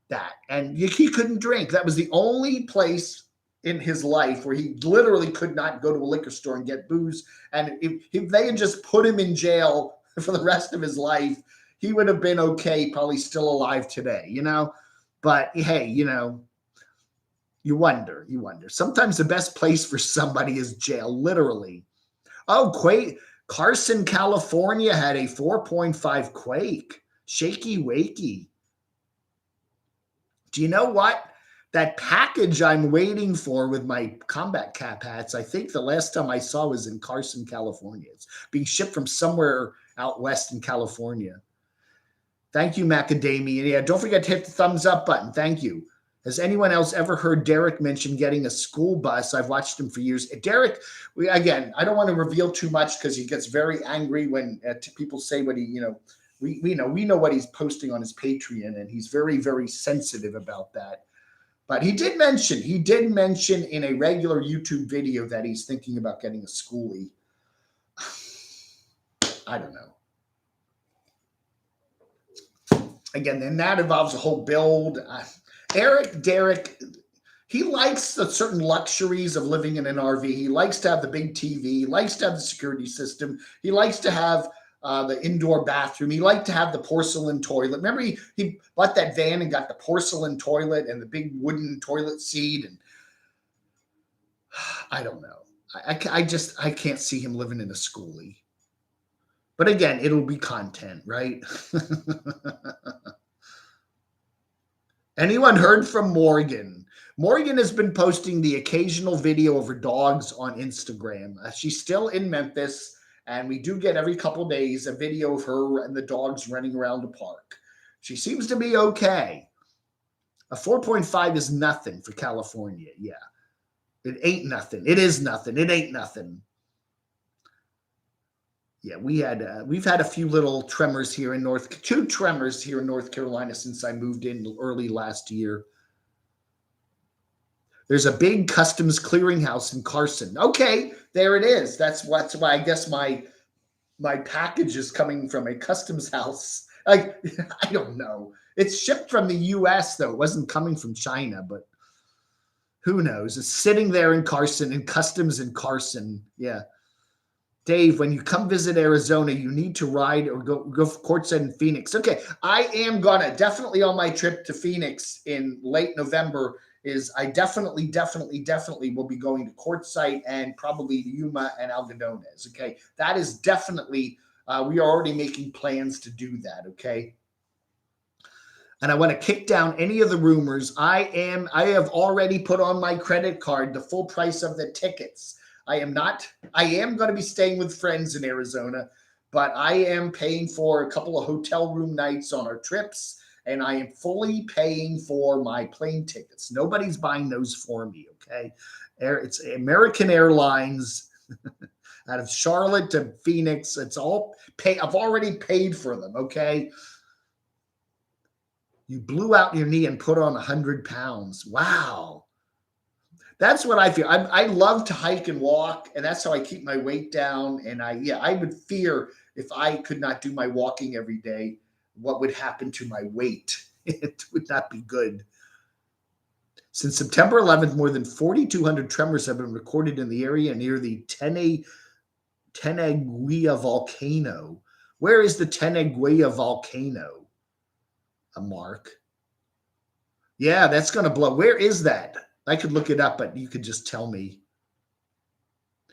that, and he couldn't drink. That was the only place in his life where he literally could not go to a liquor store and get booze. And if they had just put him in jail for the rest of his life, he would have been okay, probably still alive today, But hey, you wonder. Sometimes the best place for somebody is jail, literally. Oh, Carson, California had a 4.5 quake. Shaky wakey. Do you know what? That package I'm waiting for with my combat cap hats, I think the last time I saw was in Carson, California. It's being shipped from somewhere out west in California. Thank you, Macadamia. Yeah, don't forget to hit the thumbs up button. Thank you. Has anyone else ever heard Derek mention getting a school bus? I've watched him for years. Derek, again, I don't want to reveal too much because he gets very angry when people say what he, we know what he's posting on his Patreon, and he's very, very sensitive about that. But he did mention in a regular YouTube video that he's thinking about getting a schoolie. I don't know. Again, and that involves a whole build. Derek, he likes the certain luxuries of living in an RV. He likes to have the big TV. He likes to have the security system. He likes to have the indoor bathroom. He liked to have the porcelain toilet. Remember, he bought that van and got the porcelain toilet and the big wooden toilet seat. And I don't know. I can't see him living in a schoolie. But again, it'll be content, right? Anyone heard from Morgan? Morgan has been posting the occasional video of her dogs on Instagram. She's still in Memphis, and we do get every couple of days a video of her and the dogs running around the park. She seems to be okay. A 4.5 is nothing for California. Yeah. It ain't nothing. It is nothing. It ain't nothing. Yeah, we've had a few little tremors here in two tremors here in North Carolina since I moved in early last year. There's a big customs clearinghouse in Carson. Okay, there it is. That's why I guess my package is coming from a customs house. I don't know. It's shipped from the U.S. though. It wasn't coming from China, but who knows? It's sitting there in Carson, in customs in Carson. Yeah. Dave, when you come visit Arizona, you need to ride or go courtside in Phoenix. Okay, I am gonna definitely on my trip to Phoenix in late November. I definitely will be going to Quartzsite and probably Yuma and Algodones. Okay, that is definitely. We are already making plans to do that. Okay. And I want to kick down any of the rumors. I have already put on my credit card the full price of the tickets. I am going to be staying with friends in Arizona, but I am paying for a couple of hotel room nights on our trips, and I am fully paying for my plane tickets. Nobody's buying those for me, okay? It's American Airlines out of Charlotte to Phoenix. It's all pay. I've already paid for them, okay? You blew out your knee and put on 100 pounds. Wow. That's what I feel. I love to hike and walk, and that's how I keep my weight down. And I would fear if I could not do my walking every day, what would happen to my weight? It would not be good. Since September 11th, more than 4,200 tremors have been recorded in the area near the Tenaguilla volcano. Where is the Tenaguilla volcano? Mark. Yeah, that's going to blow. Where is that? I could look it up, but you could just tell me.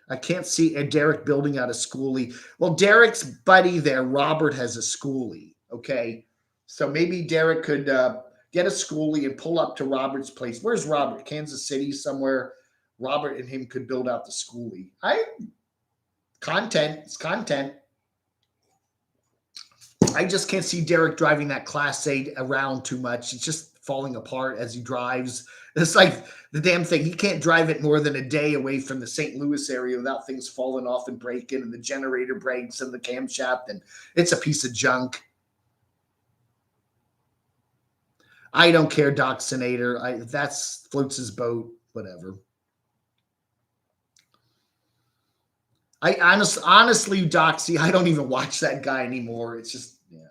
I can't see Derek building out a schoolie. Well, Derek's buddy there, Robert, has a schoolie, okay? So maybe Derek could get a schoolie and pull up to Robert's place. Where's Robert? Kansas City somewhere. Robert and him could build out the schoolie. It's content. I just can't see Derek driving that Class 8 around too much. It's just falling apart as he drives. It's like the damn thing. He can't drive it more than a day away from the St. Louis area without things falling off and breaking and the generator breaks and the camshaft, and it's a piece of junk. I don't care, Doc Senator. That's floats his boat, whatever. I honestly, Doxy, I don't even watch that guy anymore. It's just, yeah.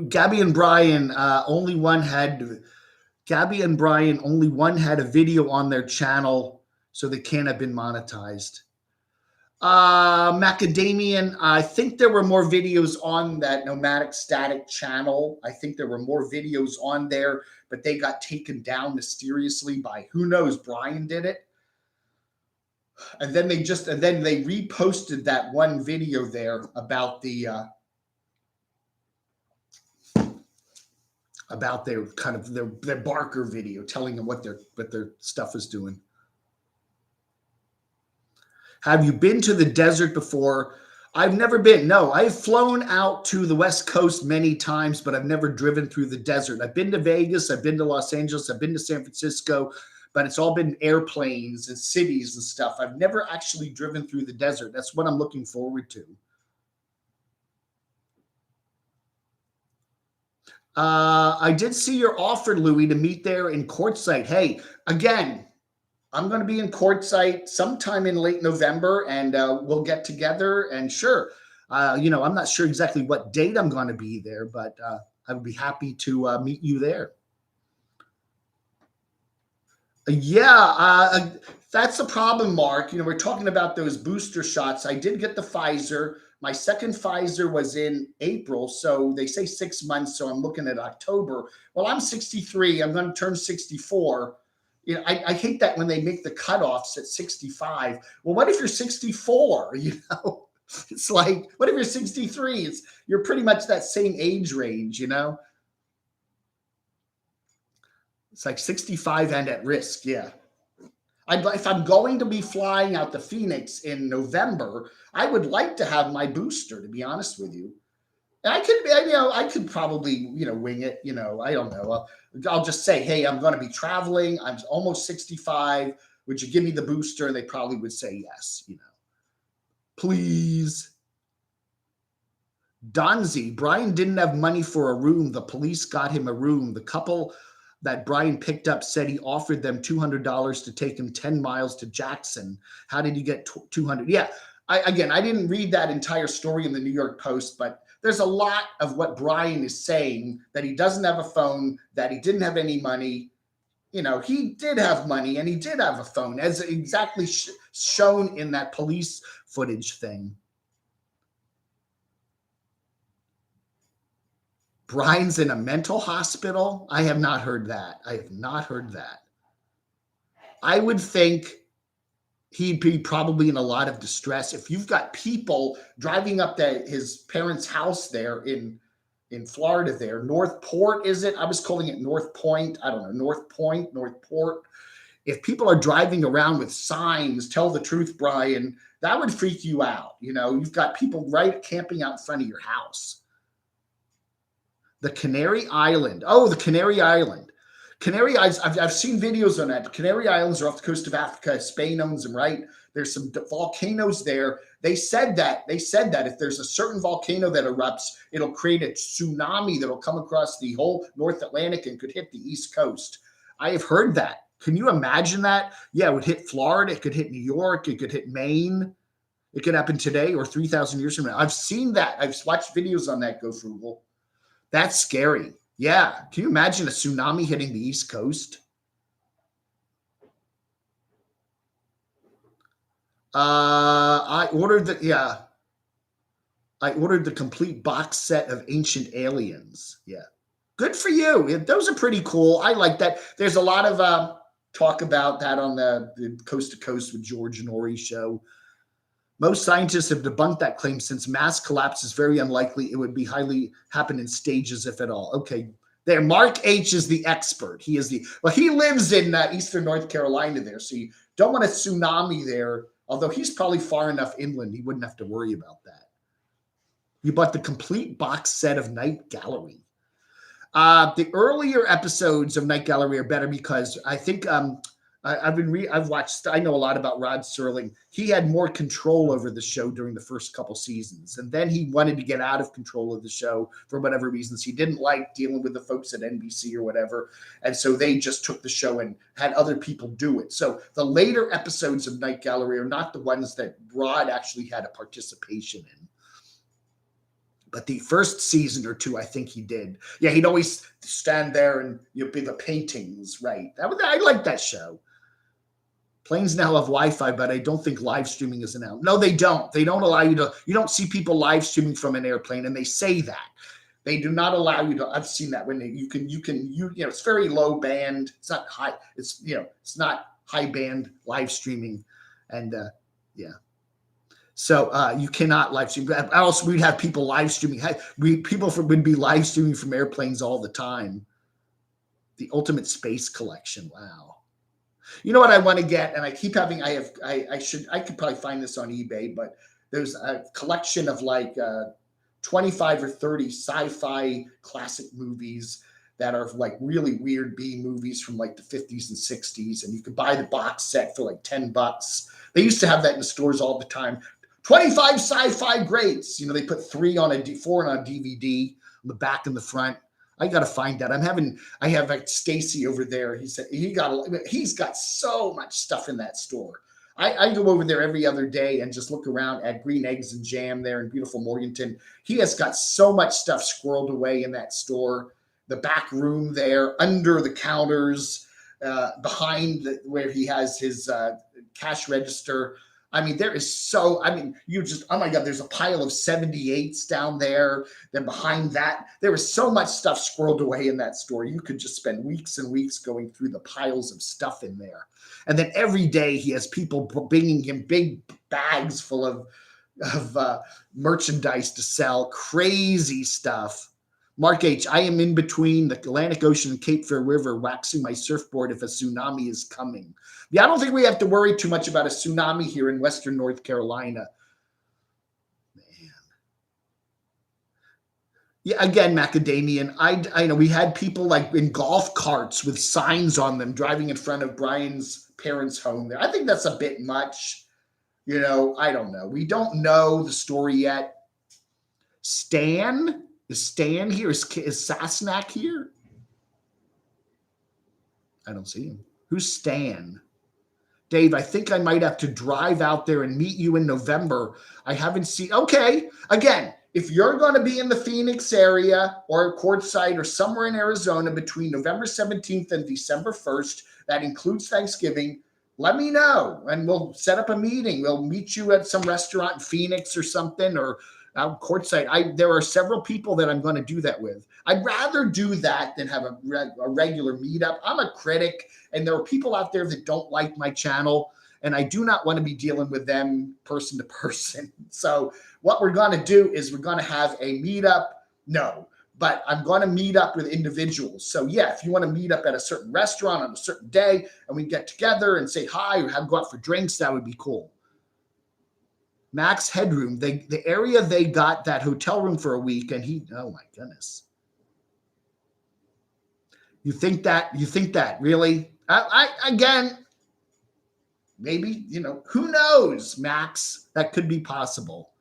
Gabby and Brian only one had a video on their channel, so they can't have been monetized. Macadamian, I think there were more videos on that Nomadic Static channel. I think there were more videos on there, but they got taken down mysteriously by who knows. Brian did it. And then they reposted that one video there about the about their kind of their Barker video, telling them what their stuff is doing. Have you been to the desert before? I've never been. No, I've flown out to the West Coast many times, but I've never driven through the desert. I've been to Vegas, I've been to Los Angeles, I've been to San Francisco, but it's all been airplanes and cities and stuff. I've never actually driven through the desert. That's what I'm looking forward to. I did see your offer, Louis, to meet there in Quartzsite. Hey, again, I'm going to be in Quartzsite sometime in late November, and we'll get together. And sure, I'm not sure exactly what date I'm going to be there, but I would be happy to meet you there. Yeah, that's the problem, Mark. We're talking about those booster shots. I did get the Pfizer. My second Pfizer was in April, so they say 6 months, so I'm looking at October. Well, I'm 63. I'm going to turn 64. I hate that when they make the cutoffs at 65. Well, what if you're 64? It's like, what if you're 63? You're pretty much that same age range, It's like 65 and at risk, yeah. If I'm going to be flying out to Phoenix in November, I would like to have my booster, to be honest with you. And I could probably, wing it. I don't know. I'll just say, hey, I'm going to be traveling. I'm almost 65. Would you give me the booster? And they probably would say yes. Please. Donzi, Brian didn't have money for a room. The police got him a room. The couple that Brian picked up said he offered them $200 to take him 10 miles to Jackson. How did you get 200? Yeah. I didn't read that entire story in the New York Post, but there's a lot of what Brian is saying, that he doesn't have a phone, that he didn't have any money. He did have money and he did have a phone, as exactly shown in that police footage thing. Brian's in a mental hospital? I have not heard that. I would think he'd be probably in a lot of distress. If you've got people driving up to his parents' house there in Florida there, North Port, is it? I was calling it North Point. I don't know, North Point, North Port. If people are driving around with signs, tell the truth, Brian, that would freak you out. You've got people camping out in front of your house. The Canary Island. Oh, the Canary Island. Canary Islands, I've seen videos on that. The Canary Islands are off the coast of Africa. Spain owns them, right? There's some volcanoes there. They said that if there's a certain volcano that erupts, it'll create a tsunami that'll come across the whole North Atlantic and could hit the East Coast. I have heard that. Can you imagine that? Yeah, it would hit Florida. It could hit New York. It could hit Maine. It could happen today or 3,000 years from now. I've seen that. I've watched videos on that, Go Frugal. That's scary. Yeah. Can you imagine a tsunami hitting the East Coast? I ordered the complete box set of Ancient Aliens. Yeah. Good for you. Those are pretty cool. I like that. There's a lot of talk about that on the Coast to Coast with George Norrie show. Most scientists have debunked that claim since mass collapse is very unlikely. It would be highly happen in stages, if at all. Okay, there. Mark H is the expert. He lives in eastern North Carolina there, so you don't want a tsunami there. Although he's probably far enough inland, he wouldn't have to worry about that. You bought the complete box set of Night Gallery. The earlier episodes of Night Gallery are better because I think I've watched. I know a lot about Rod Serling. He had more control over the show during the first couple seasons, and then he wanted to get out of control of the show for whatever reasons. He didn't like dealing with the folks at NBC or whatever, and so they just took the show and had other people do it. So the later episodes of Night Gallery are not the ones that Rod actually had a participation in. But the first season or two, I think he did. Yeah, he'd always stand there and be the paintings, right? I like that show. Planes now have Wi-Fi, but I don't think live streaming is announced. No, they don't. They don't allow you to. You don't see people live streaming from an airplane, and they say that they do not allow you to. I've seen that when you can. It's very low band. It's not high. It's not high band live streaming, and yeah. So you cannot live stream. Else we'd have people live streaming. People would be live streaming from airplanes all the time. The Ultimate Space Collection. Wow. You know what I want to get, and I keep having. I could probably find this on eBay, but there's a collection of like 25 or 30 sci-fi classic movies that are like really weird B movies from like the 50s and 60s, and you could buy the box set for like $10. They used to have that in the stores all the time. 25 sci-fi greats. You know, they put four on a DVD on the back and the front. I got to find that. I have like Stacy over there. He said he's got so much stuff in that store. I go over there every other day and just look around at Green Eggs and Jam there in beautiful Morganton. He has got so much stuff squirreled away in that store. The back room there, under the counters, behind where he has his cash register. I mean, oh my God, there's a pile of 78s down there. Then behind that, there was so much stuff squirreled away in that store. You could just spend weeks and weeks going through the piles of stuff in there. And then every day he has people bringing him big bags full of merchandise to sell, crazy stuff. Mark H., I am in between the Atlantic Ocean and Cape Fear River waxing my surfboard if a tsunami is coming. Yeah, I don't think we have to worry too much about a tsunami here in Western North Carolina. Man. Yeah, again, Macadamian, I know we had people like in golf carts with signs on them driving in front of Brian's parents' home there. I think that's a bit much. You know, I don't know. We don't know the story yet. Stan? Is Stan here? Is Sasnak here? I don't see him. Who's Stan? Dave, I think I might have to drive out there and meet you in November. I haven't seen. Okay. Again, if you're going to be in the Phoenix area or Quartzsite or somewhere in Arizona between November 17th and December 1st, that includes Thanksgiving, let me know and we'll set up a meeting. We'll meet you at some restaurant in Phoenix or something, or Quartzsite. There are several people that I'm going to do that with. I'd rather do that than have a regular meetup. I'm a critic, and there are people out there that don't like my channel, and I do not want to be dealing with them person to person. So what we're going to do is we're going to have a meetup. No, but I'm going to meet up with individuals. So yeah, if you want to meet up at a certain restaurant on a certain day and we get together and say hi or go out for drinks, that would be cool. Max Headroom, the area they got that hotel room for a week, and oh my goodness. You think that really? Again, maybe, who knows, Max? That could be possible.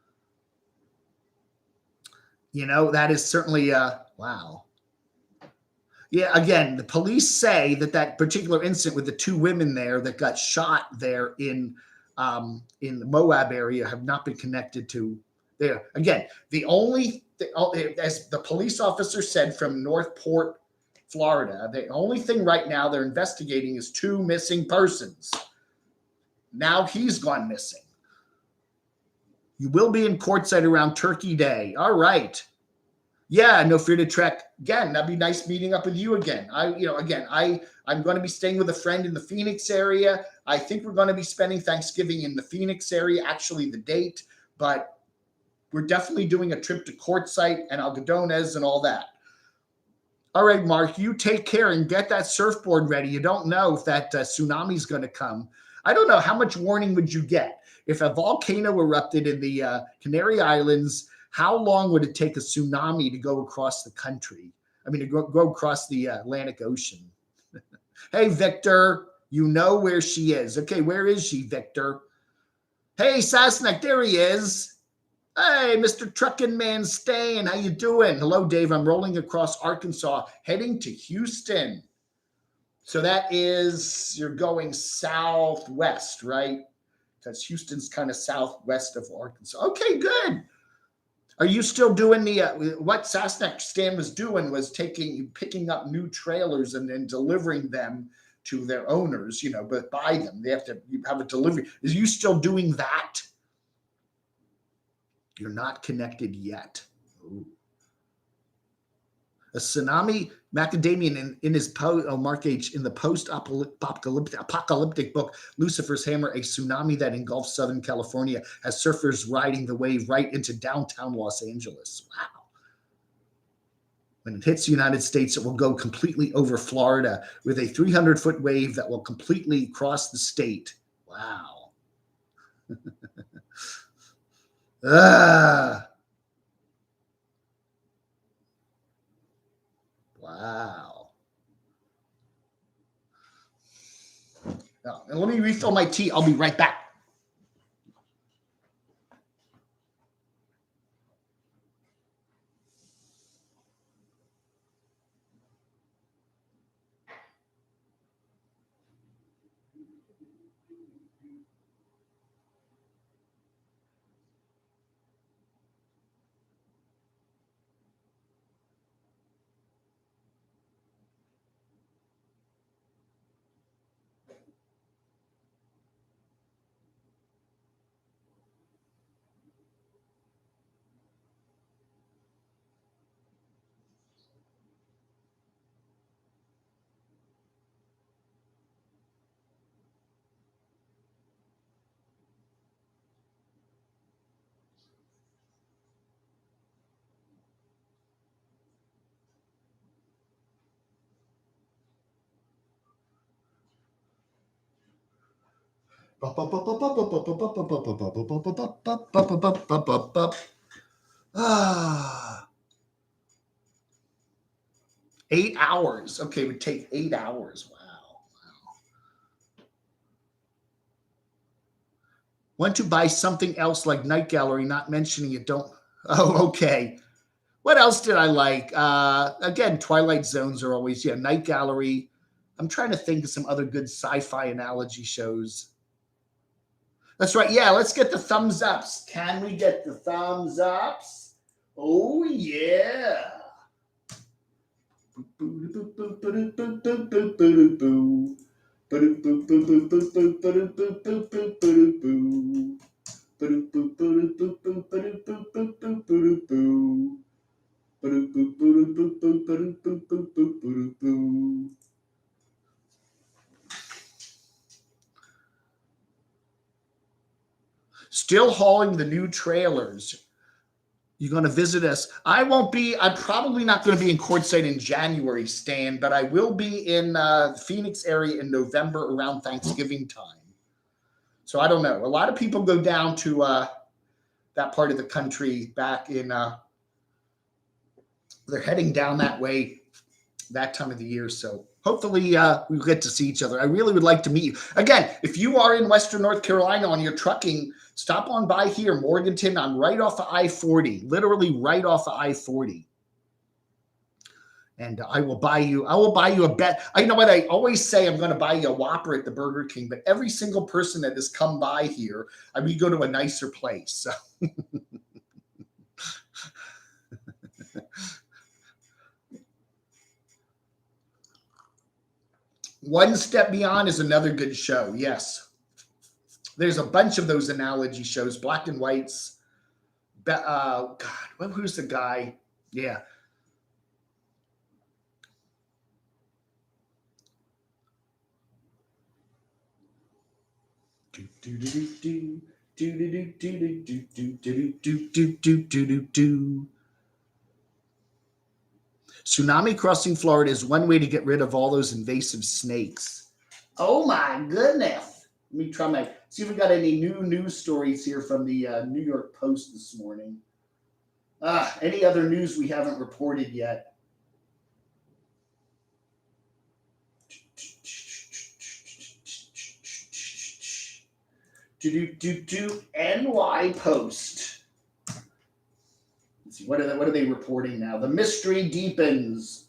That is certainly, wow. Yeah, again, the police say that particular incident with the two women there that got shot there in the Moab area have not been connected to there. Again, as the police officer said from Northport, Florida, the only thing right now they're investigating is 2 missing persons. Now he's gone missing. You will be in Quartzsite around Turkey Day. All right. Yeah, no fear to trek. Again, that'd be nice meeting up with you again. I'm going to be staying with a friend in the Phoenix area. I think we're going to be spending Thanksgiving in the Phoenix area, actually the date, but we're definitely doing a trip to Quartzsite and Algodones and all that. All right, Mark, you take care and get that surfboard ready. You don't know if that tsunami is going to come. I don't know. How much warning would you get? If a volcano erupted in the Canary Islands, how long would it take a tsunami to go across the country? To go across the Atlantic Ocean. Hey, Victor, you know where she is. Okay, where is she, Victor? Hey, Sasnak, there he is. Hey, Mr. Truckin' Man Stain, how you doing? Hello, Dave. I'm rolling across Arkansas, heading to Houston. So that is, you're going southwest, right? Because Houston's kind of southwest of Arkansas. Okay, good. Are you still doing what Sasnak Stan was doing was picking up new trailers and then delivering them to their owners, but buy them. They have to have a delivery. Is you still doing that? You're not connected yet. Ooh. A tsunami, Macadamian in his Mark H. in the post-apocalyptic book, Lucifer's Hammer, a tsunami that engulfs Southern California has surfers riding the wave right into downtown Los Angeles. Wow. When it hits the United States, it will go completely over Florida with a 300-foot wave that will completely cross the state. Wow. Wow. Now, and let me refill my tea. I'll be right back. Ah, 8 hours. Okay, it would take 8 hours. Wow. Want to buy something else like Night Gallery, not mentioning it. Don't. Oh, okay. What else did I like? Again, Twilight Zones are always, yeah, Night Gallery. I'm trying to think of some other good sci-fi analogy shows. That's right. Yeah, let's get the thumbs ups. Can we get the thumbs ups? Oh, yeah. Still hauling the new trailers. You're going to visit us. I'm probably not going to be in Quartzsite in January, Stan, but I will be in the Phoenix area in November around Thanksgiving time. So I don't know. A lot of people go down to that part of the country back in, they're heading down that way that time of the year. So hopefully we'll get to see each other. I really would like to meet you. Again, if you are in Western North Carolina on your trucking, stop on by here, Morganton. I'm right off of I-40, literally right off of I-40. And I will buy you a bet. I know what I always say, I'm going to buy you a Whopper at the Burger King, but every single person that has come by here, we go to a nicer place. So. One Step Beyond is another good show. Yes. There's a bunch of those analogy shows, black and whites. God, who's the guy? Yeah. Tsunami crossing Florida is one way to get rid of all those invasive snakes. Oh my goodness. Let me try see if we got any new news stories here from the New York Post this morning. Any other news we haven't reported yet? NY Post. Let's see, what are they reporting now? The mystery deepens.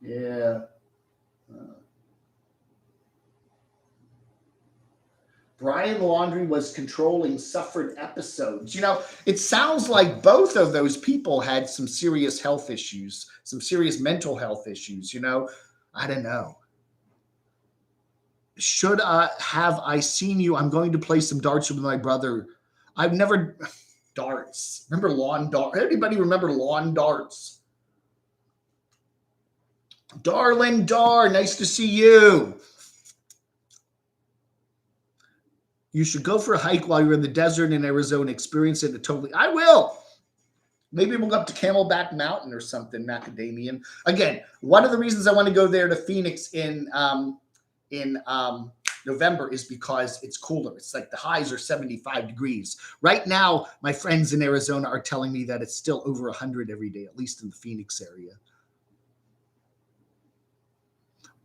Yeah. Brian Laundrie was controlling suffered episodes. It sounds like both of those people had some serious health issues, some serious mental health issues. I don't know. Should have I seen you? I'm going to play some darts with my brother. I've never darts. Remember lawn darts? Anybody remember lawn darts? Darling Dar, nice to see you. You should go for a hike while you're in the desert in Arizona. Experience it totally. I will. Maybe we'll go up to Camelback Mountain or something, Macadamian. Again, one of the reasons I want to go there to Phoenix in November is because it's cooler. It's like the highs are 75 degrees. Right now, my friends in Arizona are telling me that it's still over 100 every day, at least in the Phoenix area.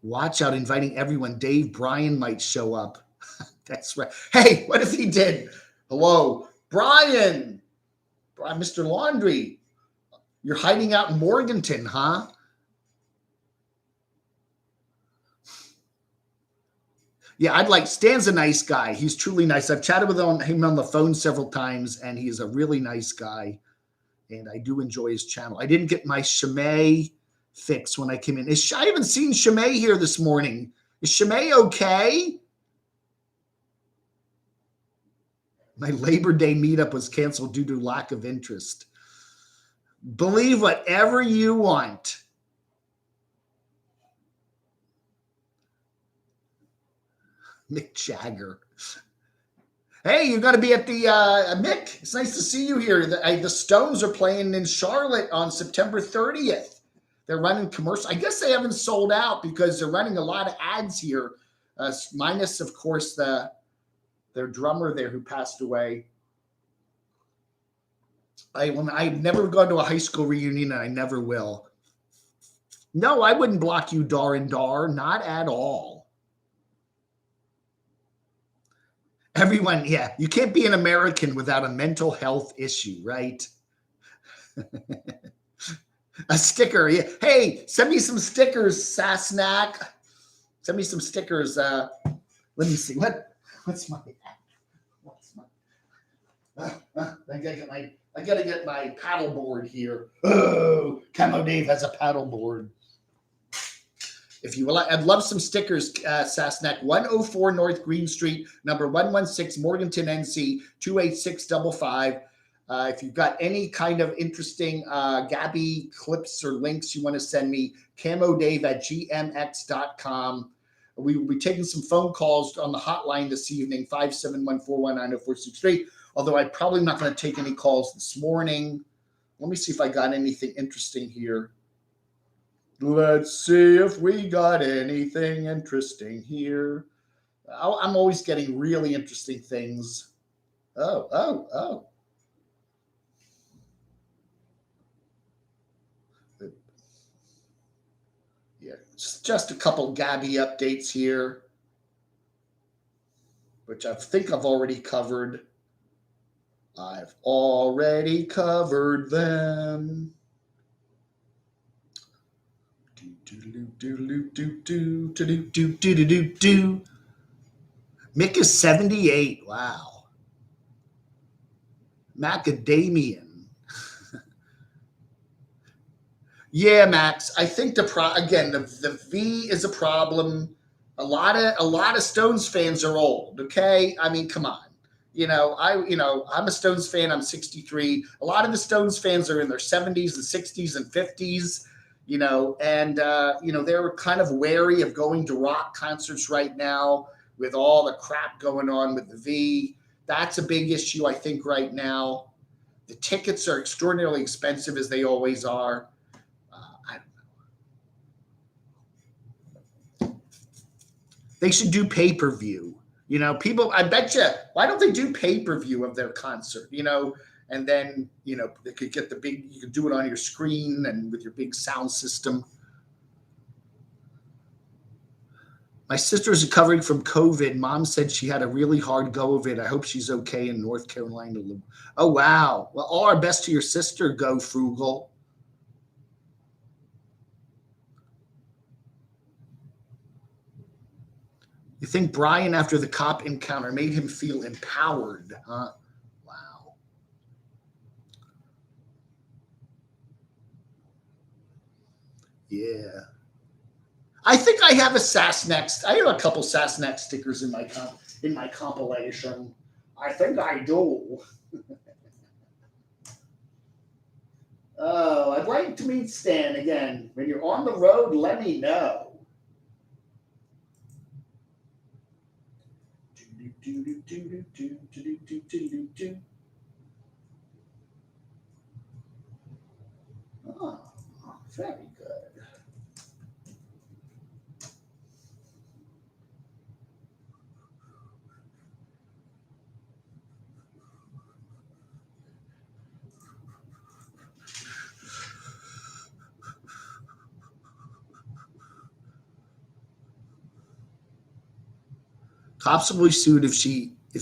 Watch out, inviting everyone. Dave Bryan might show up. That's right. Hey, what if he did? Hello, Brian. Mr. Laundry. You're hiding out in Morganton, huh? Yeah, I'd like Stan's a nice guy. He's truly nice. I've chatted with him on the phone several times, and he's a really nice guy. And I do enjoy his channel. I didn't get my Chimay fix when I came in. I haven't seen Chimay here this morning. Is Chimay okay? My Labor Day meetup was canceled due to lack of interest. Believe whatever you want. Mick Jagger. Hey, you're going to be at the Mick. It's nice to see you here. The Stones are playing in Charlotte on September 30th. They're running commercial. I guess they haven't sold out because they're running a lot of ads here, minus, of course, their drummer there who passed away. I've never gone to a high school reunion, and I never will. No, I wouldn't block you, Dar and Dar. Not at all. Everyone, yeah, you can't be an American without a mental health issue, right? A sticker. Yeah. Hey, send me some stickers, Sasnack. Send me some stickers. Let me see. What's my I gotta get my paddle board here. Oh, Camo Dave has a paddle board. If you will, I'd love some stickers, Sasnack. 104 North Green Street, number 116, Morganton, NC, 28655. If you've got any kind of interesting Gabby clips or links you want to send me, camodave@gmx.com. We will be taking some phone calls on the hotline this evening, 571-419-0463. Although I'm probably not going to take any calls this morning. Let me see if I got anything interesting here. Let's see if we got anything interesting here. I'm always getting really interesting things. Oh. Yeah, just a couple Gabby updates here, which I think I've already covered. I've already covered them. Mick is 78. Wow. Macadamian. Yeah, Max. I think the V is a problem. A lot of Stones fans are old. Okay, I mean, come on. I'm a Stones fan. I'm 63. A lot of the Stones fans are in their 70s and 60s and 50s. They're kind of wary of going to rock concerts right now with all the crap going on with the V. That's a big issue, I think, right now. The tickets are extraordinarily expensive, as they always are. I don't know. They should do pay-per-view. People, I bet you, why don't they do pay-per-view of their concert, and then, they could get you could do it on your screen and with your big sound system. My sister's recovering from COVID. Mom said she had a really hard go of it. I hope she's okay in North Carolina. Oh, wow. Well, all our best to your sister, Go Frugal. You think Brian, after the cop encounter, made him feel empowered, huh? Wow. Yeah. I think I have a Sasnex. I have a couple Sasnex stickers in my compilation. I think I do. Oh, I'd like to meet Stan again. When you're on the road, let me know. Very good. Cops will be sued if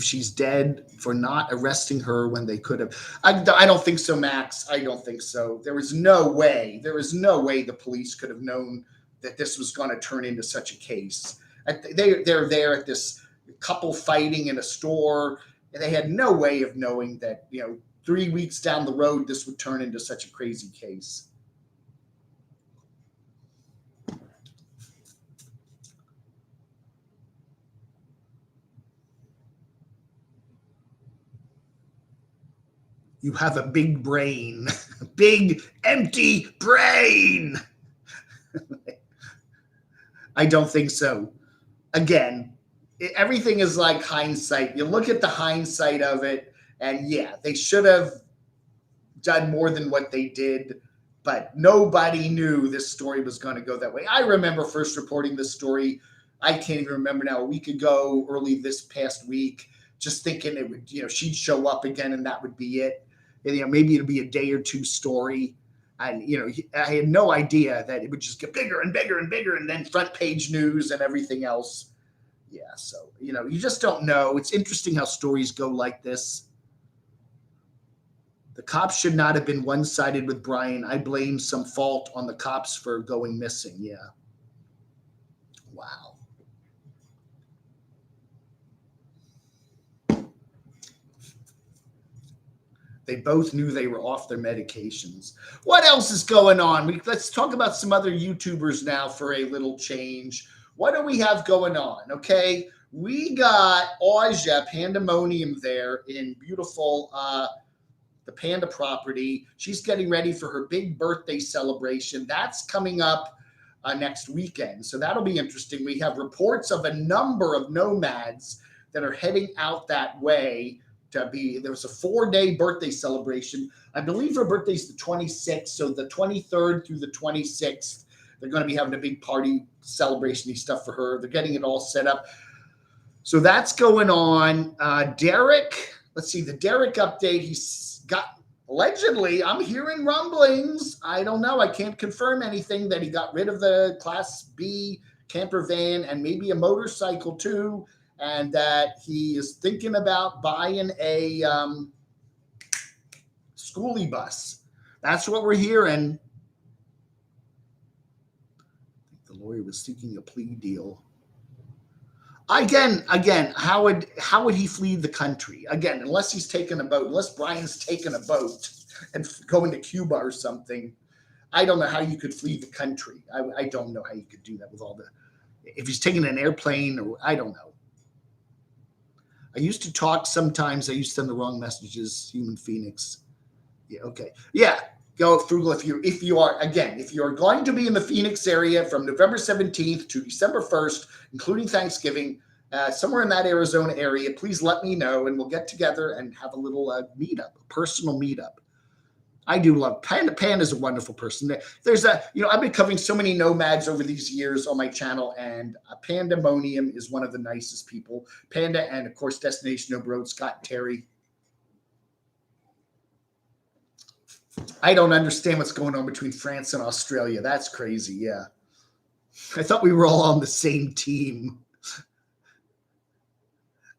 she's dead for not arresting her when they could have. I don't think so, Max. I don't think so. There is no way. There is no way the police could have known that this was going to turn into such a case. They're there at this couple fighting in a store, and they had no way of knowing that 3 weeks down the road this would turn into such a crazy case. You have a big brain, big empty brain. I don't think so. Again, everything is like hindsight. You look at the hindsight of it, and yeah, they should have done more than what they did, but nobody knew this story was going to go that way. I remember first reporting this story, I can't even remember now, a week ago, early this past week, just thinking it would, she'd show up again and that would be it. And, maybe it'll be a day or two story. And, I had no idea that it would just get bigger and bigger and bigger and then front page news and everything else. Yeah. So, you just don't know. It's interesting how stories go like this. The cops should not have been one-sided with Brian. I blame some fault on the cops for going missing. Yeah. Wow. They both knew they were off their medications. What else is going on? Let's talk about some other YouTubers now for a little change. What do we have going on? Okay, we got Aja Pandemonium there in beautiful the Panda property. She's getting ready for her big birthday celebration. That's coming up next weekend, so that'll be interesting. We have reports of a number of nomads that are heading out that way. There was a 4-day birthday celebration. I believe her birthday's the 26th, so the 23rd through the 26th, they're going to be having a big party celebration stuff for her. They're getting it all set up. So that's going on. Derek, let's see, the Derek update. He's got, allegedly, I'm hearing rumblings. I don't know. I can't confirm anything that he got rid of the Class B camper van and maybe a motorcycle too. And that he is thinking about buying a schoolie bus. That's what we're hearing. The lawyer was seeking a plea deal. Again, how would he flee the country? Again, unless he's taking a boat, unless Brian's taking a boat and going to Cuba or something. I don't know how you could flee the country. I don't know how you could do that with all the, if he's taking an airplane or I don't know. I used to talk sometimes. I used to send the wrong messages. Human Phoenix. Yeah. Okay. Yeah. Go Frugal. If you are going to be in the Phoenix area from November 17th to December 1st, including Thanksgiving, somewhere in that Arizona area, please let me know and we'll get together and have a little meetup, a personal meetup. I do love Panda. Panda's a wonderful person. There's I've been covering so many nomads over these years on my channel, and Pandemonium is one of the nicest people. Panda and, of course, Destination No Road, Scott and Terry. I don't understand what's going on between France and Australia. That's crazy, yeah. I thought we were all on the same team.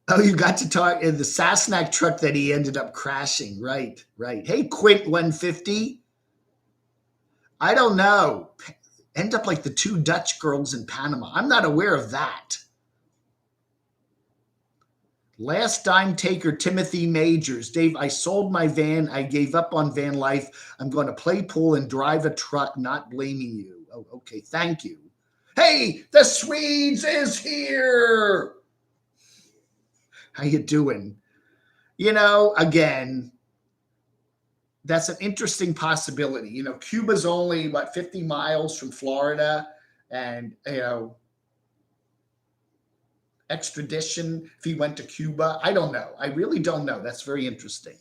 Oh, you got to talk in the Cessna truck that he ended up crashing. Right. Hey, Quint 150. I don't know. End up like the 2 Dutch girls in Panama. I'm not aware of that. Last dime taker, Timothy Majors. Dave, I sold my van. I gave up on van life. I'm going to play pool and drive a truck, not blaming you. Oh, okay. Thank you. Hey, the Swedes is here. How you doing? Again, that's an interesting possibility. Cuba's only, 50 miles from Florida. And, extradition, if he went to Cuba. I don't know. I really don't know. That's very interesting.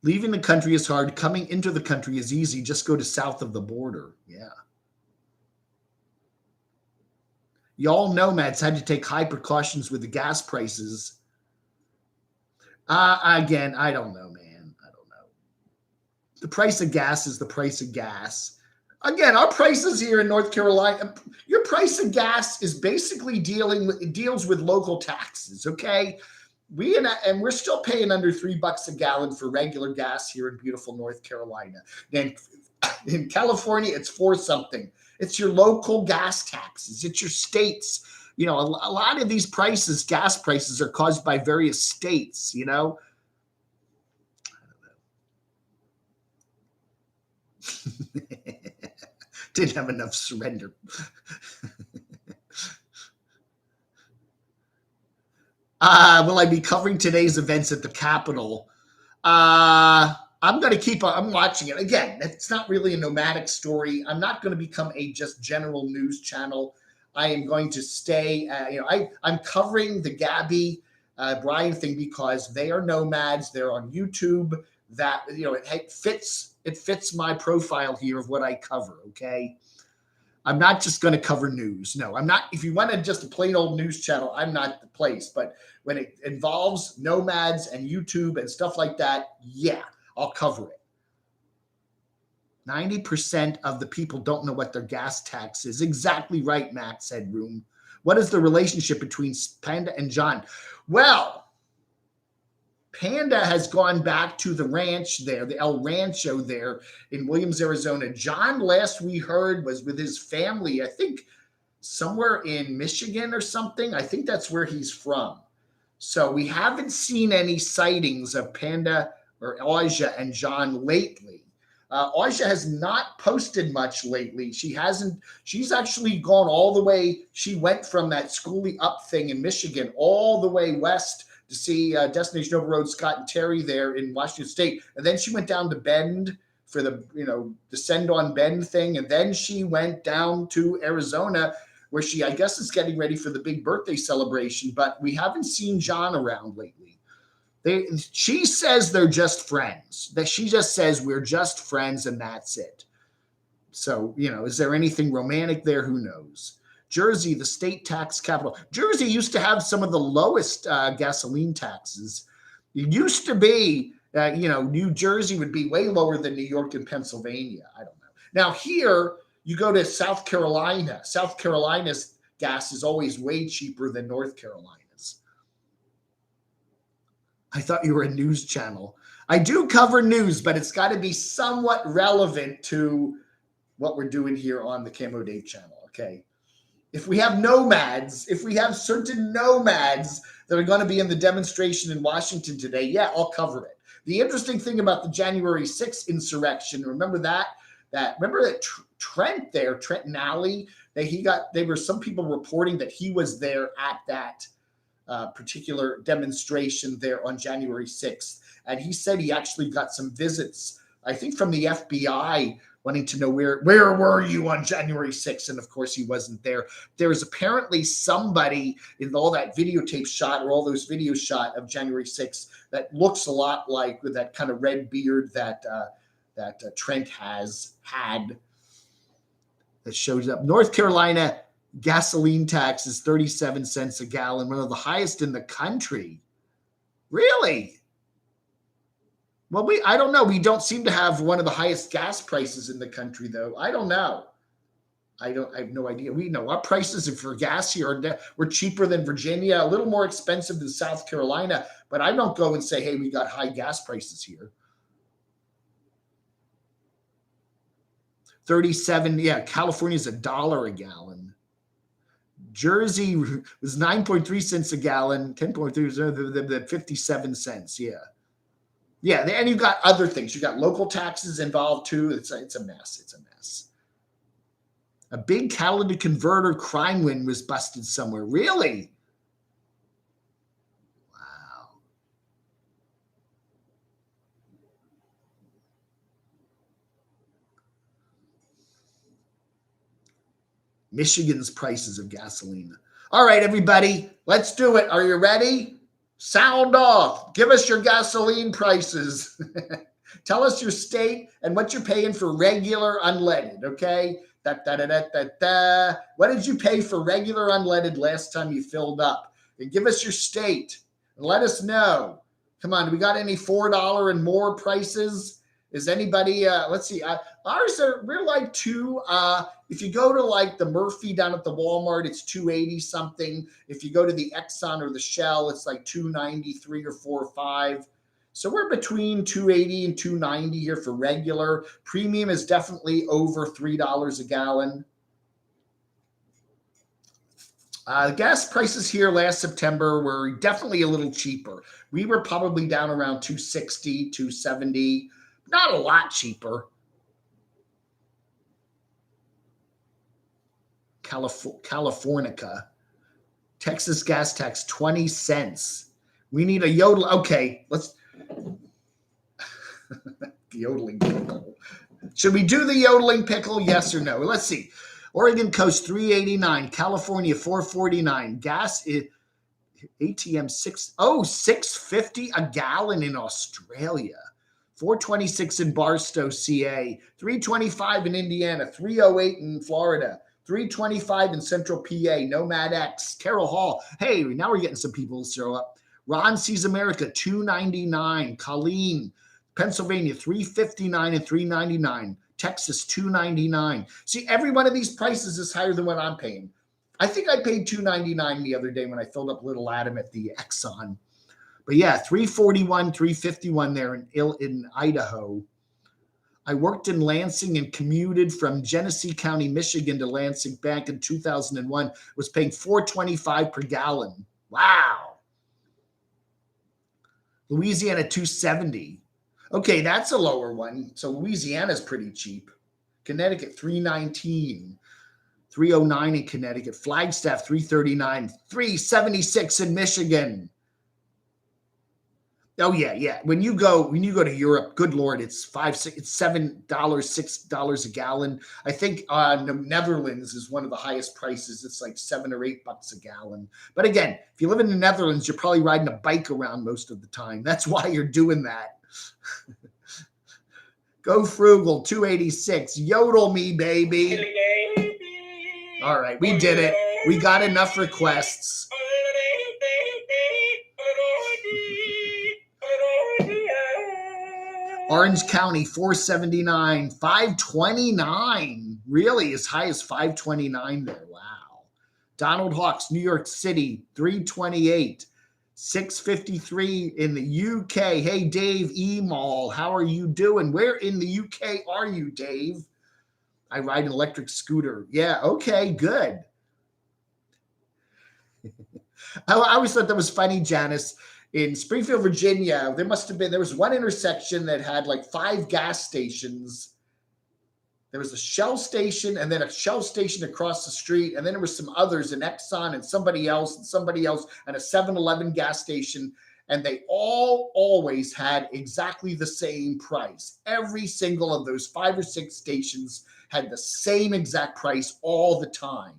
Leaving the country is hard. Coming into the country is easy. Just go to south of the border. Yeah. Y'all nomads had to take high precautions with the gas prices. Again, I don't know, man. I don't know. The price of gas is the price of gas. Again, our prices here in North Carolina, your price of gas is basically deals with local taxes, okay? And we're still paying under $3 a gallon for regular gas here in beautiful North Carolina. And in California, it's for something. It's your local gas taxes. It's your states. You know, a lot of these prices, gas prices, are caused by various states, you know. Didn't have enough surrender. Will I be covering today's events at the Capitol? I'm going to I'm watching it. Again, it's not really a nomadic story. I'm not going to become a just general news channel. I am going to stay, I'm covering the Gabby Brian thing because they are nomads. They're on YouTube. That, it fits my profile here of what I cover. Okay. I'm not just going to cover news. No, I'm not. If you want just a plain old news channel, I'm not the place. But when it involves nomads and YouTube and stuff like that, yeah, I'll cover it. 90% of the people don't know what their gas tax is. Exactly right, Matt said, Room. What is the relationship between Panda and John? Well, Panda has gone back to the ranch there, the El Rancho there in Williams, Arizona. John, last we heard, was with his family, I think somewhere in Michigan or something. I think that's where he's from. So we haven't seen any sightings of Panda or Aja and John lately. Aja has not posted much lately. She's actually gone all the way. She went from that Schoolie Up thing in Michigan all the way west to see Destination Overroad, Scott and Terry there in Washington State. And then she went down to Bend for the, Descend on Bend thing. And then she went down to Arizona where she, I guess, is getting ready for the big birthday celebration. But we haven't seen John around lately. She says they're just friends. That she just says we're just friends and that's it. So, is there anything romantic there? Who knows? Jersey, the state tax capital. Jersey used to have some of the lowest gasoline taxes. It used to be, New Jersey would be way lower than New York and Pennsylvania. I don't know. Now here, you go to South Carolina. South Carolina's gas is always way cheaper than North Carolina's. I thought you were a news channel. I do cover news, but it's got to be somewhat relevant to what we're doing here on the Camo Dave channel, okay? If we have nomads, if we have certain nomads that are going to be in the demonstration in Washington today, yeah, I'll cover it. The interesting thing about the January 6th insurrection, remember that Trent Nally, there were some people reporting that he was there at that particular demonstration there on January 6th. And he said he actually got some visits, I think from the FBI, wanting to know where were you on January 6th? And of course he wasn't there. There was apparently somebody in all that videotape shot or all those videos shot of January 6th that looks a lot like with that kind of red beard that Trent has had that shows up. North Carolina gasoline tax is 37 cents a gallon, one of the highest in the country. Really? Well, I don't know. We don't seem to have one of the highest gas prices in the country, though. I don't know. I have no idea. We know our prices for gas here we're cheaper than Virginia, a little more expensive than South Carolina, but I don't go and say, hey, we got high gas prices here. 37, yeah, California's $1 a gallon. Jersey was 9.3 cents a gallon, 10.3, 57 cents, yeah. Yeah, and you've got other things. You've got local taxes involved too. It's a mess. It's a mess. A big catalytic converter crime ring was busted somewhere. Really? Wow. Michigan's prices of gasoline. All right, everybody, let's do it. Are you ready? Sound off. Give us your gasoline prices. Tell us your state and what you're paying for regular unleaded, okay? Da, da, da, da, da, da. What did you pay for regular unleaded last time you filled up? And give us your state and let us know. Come on, do we got any $4 and more prices? Is anybody, let's see, ours are, we're like if you go to like the Murphy down at the Walmart, it's 280 something. If you go to the Exxon or the Shell, it's like 293 or 4 or 5. So we're between 280 and 290 here for regular. Premium is definitely over $3 a gallon. Gas prices here last September were definitely a little cheaper. We were probably down around 260, 270. Not a lot cheaper. Californica. Texas gas tax, 20 cents. We need a yodel. Okay, let's. Yodeling pickle. Should we do the yodeling pickle? Yes or no? Let's see. Oregon coast, 389. California, 449. Gas is ATM, 650 a gallon in Australia. 426 in Barstow, CA, 325 in Indiana, 308 in Florida, 325 in Central PA, Nomad X, Carroll Hall. Hey, now we're getting some people to show up. Ron Sees America, 299. Colleen, Pennsylvania, 359 and 399. Texas, 299. See, every one of these prices is higher than what I'm paying. I think I paid $2.99 the other day when I filled up Little Adam at the Exxon. But yeah, 341, 351 there in Idaho. I worked in Lansing and commuted from Genesee County, Michigan to Lansing back in 2001. Was paying $4.25 per gallon. Wow. Louisiana, 270. Okay, that's a lower one. So Louisiana's pretty cheap. Connecticut, 319. 309 in Connecticut. Flagstaff, 339. 376 in Michigan. Oh yeah. When you go to Europe, good Lord, it's $7, $6 a gallon. I think the Netherlands is one of the highest prices. It's like $7 or $8 a gallon. But again, if you live in the Netherlands, you're probably riding a bike around most of the time. That's why you're doing that. Go frugal, 286. Yodel me, baby. All right, we did it. We got enough requests. Orange County, 479, 529. Really, as high as 529 there. Wow. Donald Hawks, New York City, 328. 653 in the UK. Hey, Dave Emall, how are you doing? Where in the UK are you, Dave? I ride an electric scooter. Yeah, okay, good. I always thought that was funny, Janice. In Springfield, Virginia, there was one intersection that had like 5 gas stations. There was a Shell station and then a Shell station across the street. And then there were some others, an Exxon and somebody else, and a 7-Eleven gas station. And they all always had exactly the same price. Every single of those 5 or 6 stations had the same exact price all the time.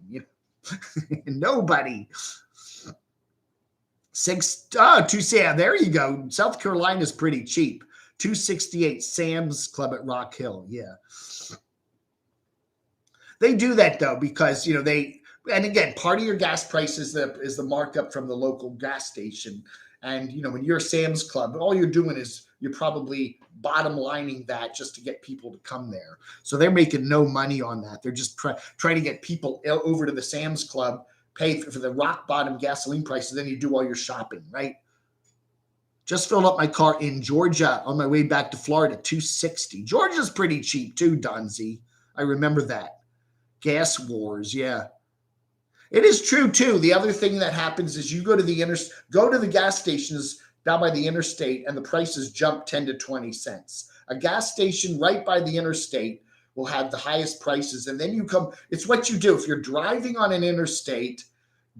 Nobody. 2, there you go. South Carolina is pretty cheap. 268 Sam's Club at Rock Hill. Yeah. They do that though, because, and again, part of your gas price is the markup from the local gas station. And, when you're Sam's Club, all you're doing is you're probably bottom lining that just to get people to come there. So they're making no money on that. They're just trying to get people over to the Sam's Club, pay for the rock bottom gasoline prices, then you do all your shopping, right? Just filled up my car in Georgia on my way back to Florida, 260. Georgia's pretty cheap too, Donzi. I remember that. Gas wars, yeah. It is true too. The other thing that happens is you go to the gas stations down by the interstate and the prices jump 10 to 20 cents. A gas station right by the interstate will have the highest prices. And then it's what you do. If you're driving on an interstate,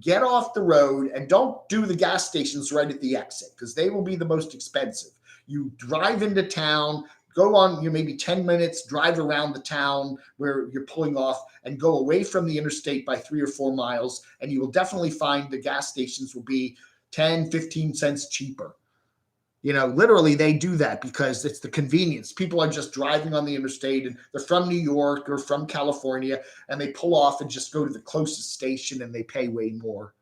get off the road and don't do the gas stations right at the exit because they will be the most expensive. You drive into town, go on maybe 10 minutes, drive around the town where you're pulling off and go away from the interstate by 3 or 4 miles. And you will definitely find the gas stations will be 10, 15 cents cheaper. Literally they do that because it's the convenience. People are just driving on the interstate and they're from New York or from California and they pull off and just go to the closest station and they pay way more.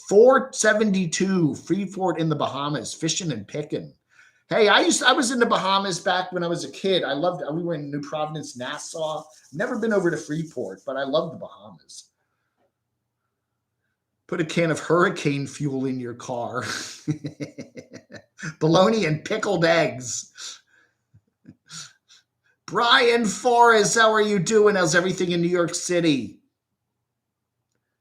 472 Freeport in the Bahamas, fishing and picking. Hey, I was in the Bahamas back when I was a kid. I loved it. We were in New Providence, Nassau. Never been over to Freeport, but I love the Bahamas. Put a can of hurricane fuel in your car. Bologna and pickled eggs. Brian Forrest, how are you doing? How's everything in New York City?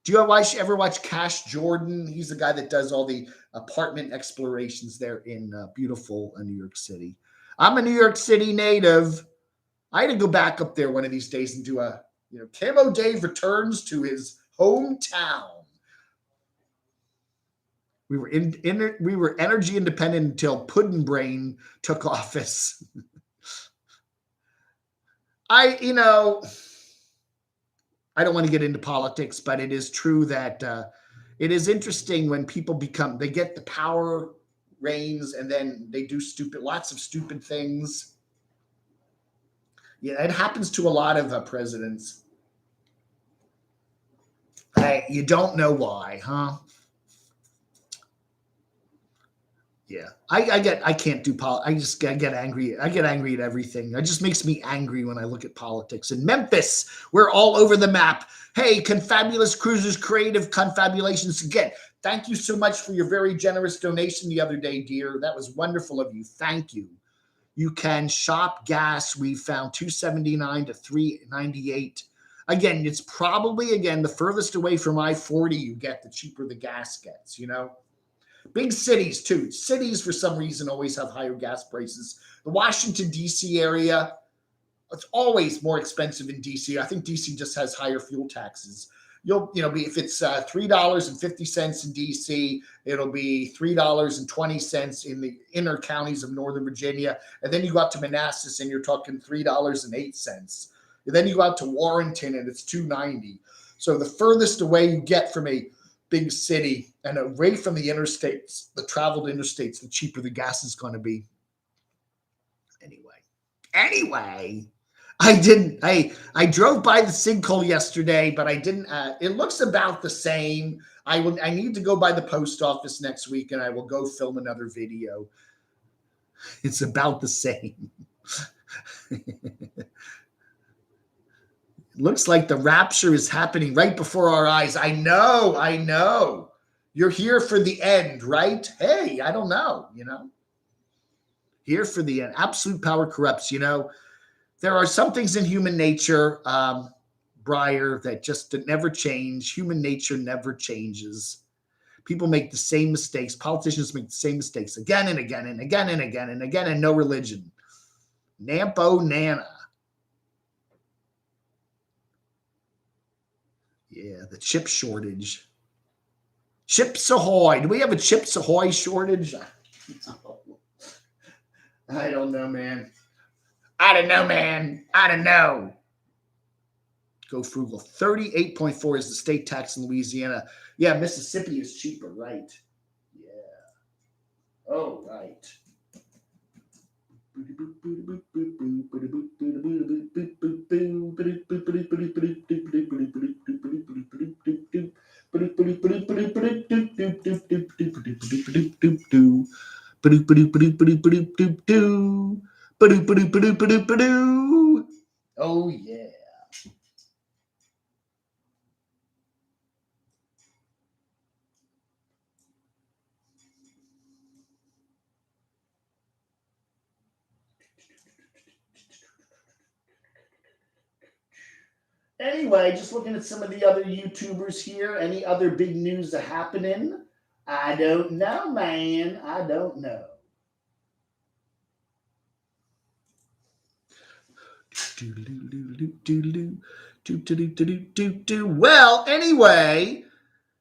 Do you ever watch Cash Jordan? He's the guy that does all the apartment explorations there in beautiful New York City. I'm a New York City native. I had to go back up there one of these days and do Camo Dave returns to his hometown. We were energy independent until Puddin' Brain took office. I don't want to get into politics, but it is true that it is interesting when people they get the power reins and then they do lots of stupid things. Yeah, it happens to a lot of presidents. You don't know why, huh? Yeah, I can't do politics. I get angry. I get angry at everything. It just makes me angry when I look at politics. In Memphis, we're all over the map. Hey, Confabulous Cruisers Creative Confabulations again. Thank you so much for your very generous donation the other day, dear. That was wonderful of you. Thank you. You can shop gas. We found $2.79 to $3.98. Again, it's probably the furthest away from I-40 you get, the cheaper the gas gets. Big cities, too. Cities, for some reason, always have higher gas prices. The Washington, D.C. area, it's always more expensive in D.C. I think D.C. just has higher fuel taxes. If it's $3.50 in D.C., it'll be $3.20 in the inner counties of Northern Virginia. And then you go out to Manassas and you're talking $3.08. And then you go out to Warrenton and it's $2.90. So the furthest away you get from a big city and away from the interstates, the traveled interstates, the cheaper the gas is going to be. Anyway, I drove by the sinkhole yesterday, but I didn't. It looks about the same. I need to go by the post office next week and I will go film another video. It's about the same. Looks like the rapture is happening right before our eyes. I know. You're here for the end, right? Hey, I don't know, Here for the end. Absolute power corrupts, There are some things in human nature, Breyer, that never change. Human nature never changes. People make the same mistakes. Politicians make the same mistakes again and again and again and again and again, and no religion. Nampo Nana. Yeah, the chip shortage. Chips Ahoy. Do we have a Chips Ahoy shortage? I don't know, man. I don't know. Go frugal. 38.4 is the state tax in Louisiana. Yeah, Mississippi is cheaper, right? Yeah. Oh, right. Oh, yeah. Anyway, just looking at some of the other YouTubers here. Any other big news happening? I don't know, man. I don't know. Well, anyway,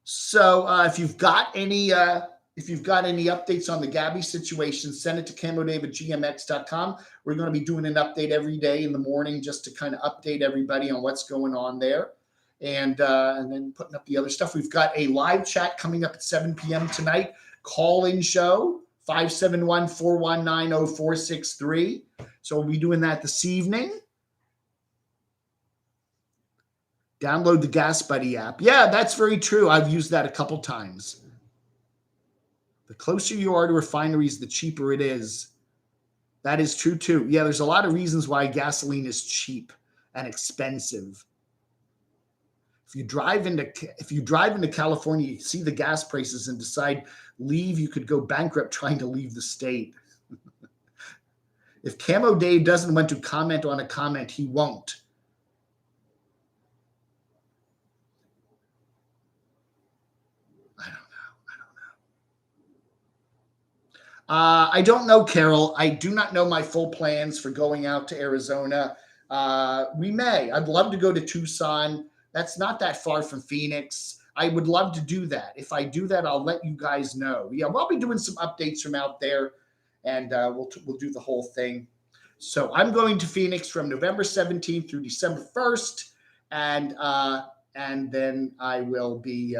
so if you've got any updates on the Gabby situation, send it to camodave@gmx.com. We're going to be doing an update every day in the morning just to kind of update everybody on what's going on there. And then putting up the other stuff. We've got a live chat coming up at 7 p.m. tonight, call-in show 571-419-0463. So we'll be doing that this evening. Download the Gas Buddy app. Yeah, that's very true. I've used that a couple times. The closer you are to refineries, the cheaper it is. That is true too. Yeah, there's a lot of reasons why gasoline is cheap and expensive. If you drive into California, you see the gas prices and decide leave, you could go bankrupt trying to leave the state. If Camo Dave doesn't want to comment on a comment, he won't. I don't know, Carol. I do not know my full plans for going out to Arizona. We may. I'd love to go to Tucson. That's not that far from Phoenix. I would love to do that. If I do that, I'll let you guys know. Yeah, we'll be doing some updates from out there, and we'll do the whole thing. So I'm going to Phoenix from November 17th through December 1st, and then I will be.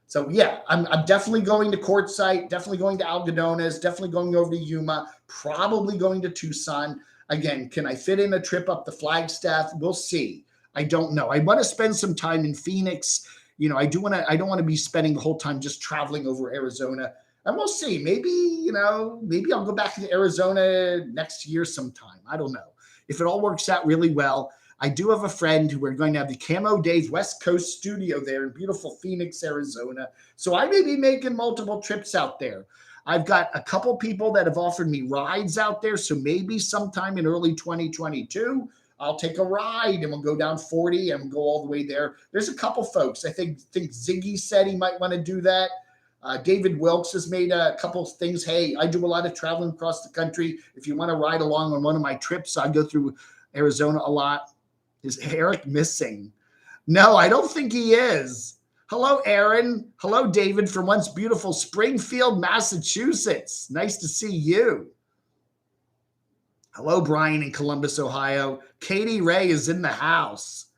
So yeah, I'm definitely going to Quartzsite, definitely going to Algodones, definitely going over to Yuma, probably going to Tucson. Again, can I fit in a trip up the Flagstaff? We'll see. I don't know. I want to spend some time in Phoenix. You know, I don't want to be spending the whole time just traveling over Arizona. And we'll see. Maybe I'll go back to Arizona next year sometime. I don't know. If it all works out really well. I do have a friend who we're going to have the Camo Dave West Coast studio there in beautiful Phoenix, Arizona. So I may be making multiple trips out there. I've got a couple people that have offered me rides out there. So maybe sometime in early 2022, I'll take a ride and we'll go down 40 and go all the way there. There's a couple folks. I think Ziggy said he might want to do that. David Wilkes has made a couple of things. Hey, I do a lot of traveling across the country. If you want to ride along on one of my trips, I go through Arizona a lot. Is Eric missing? No, I don't think he is. Hello, Aaron. Hello, David from once beautiful Springfield, Massachusetts. Nice to see you. Hello, Brian in Columbus, Ohio. Katie Ray is in the house.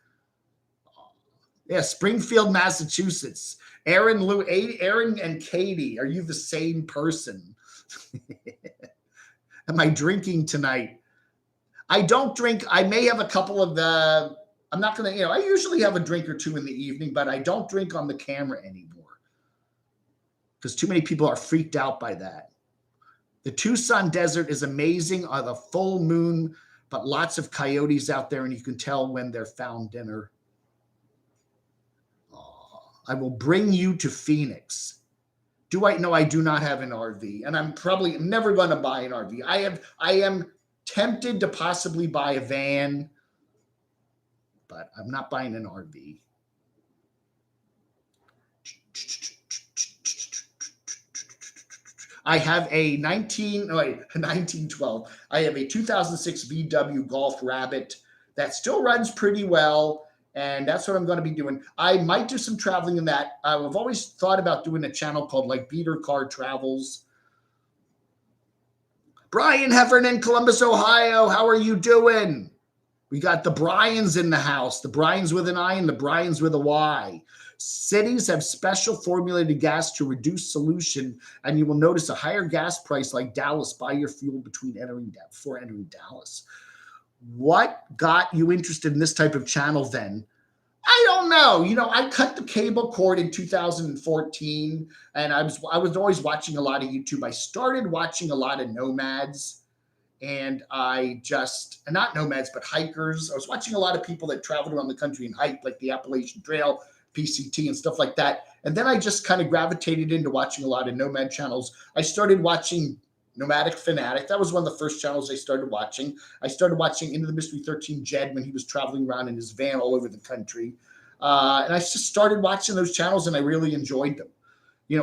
Yeah, Springfield, Massachusetts. Aaron and Katie, are you the same person? Am I drinking tonight? I don't drink. I may have a couple of I'm not going to, I usually have a drink or two in the evening, but I don't drink on the camera anymore because too many people are freaked out by that. The Tucson desert is amazing on the full moon, but lots of coyotes out there and you can tell when they're found dinner. Oh, I will bring you to Phoenix. Do I? No, I do not have an RV and I'm probably never going to buy an RV. I am tempted to possibly buy a van, but I'm not buying an RV. I have a 1912. I have a 2006 VW Golf Rabbit that still runs pretty well, and that's what I'm going to be doing. I might do some traveling in that. I've always thought about doing a channel called like Beater Car Travels. Brian Heffernan in Columbus, Ohio. How are you doing? We got the Bryans in the house. The Bryans with an I and the Bryans with a Y. Cities have special formulated gas to reduce solution, and you will notice a higher gas price like Dallas. Buy your fuel before entering Dallas. What got you interested in this type of channel then? I don't know. I cut the cable cord in 2014, and I was always watching a lot of YouTube. I started watching a lot of nomads, and not nomads, but hikers. I was watching a lot of people that traveled around the country and hiked, like the Appalachian Trail, PCT, and stuff like that. And then I just kind of gravitated into watching a lot of nomad channels. I started watching Nomadic Fanatic. That was one of the first channels I started watching. I started watching Into the Mystery 13 Jed when he was traveling around in his van all over the country. And I just started watching those channels and I really enjoyed them.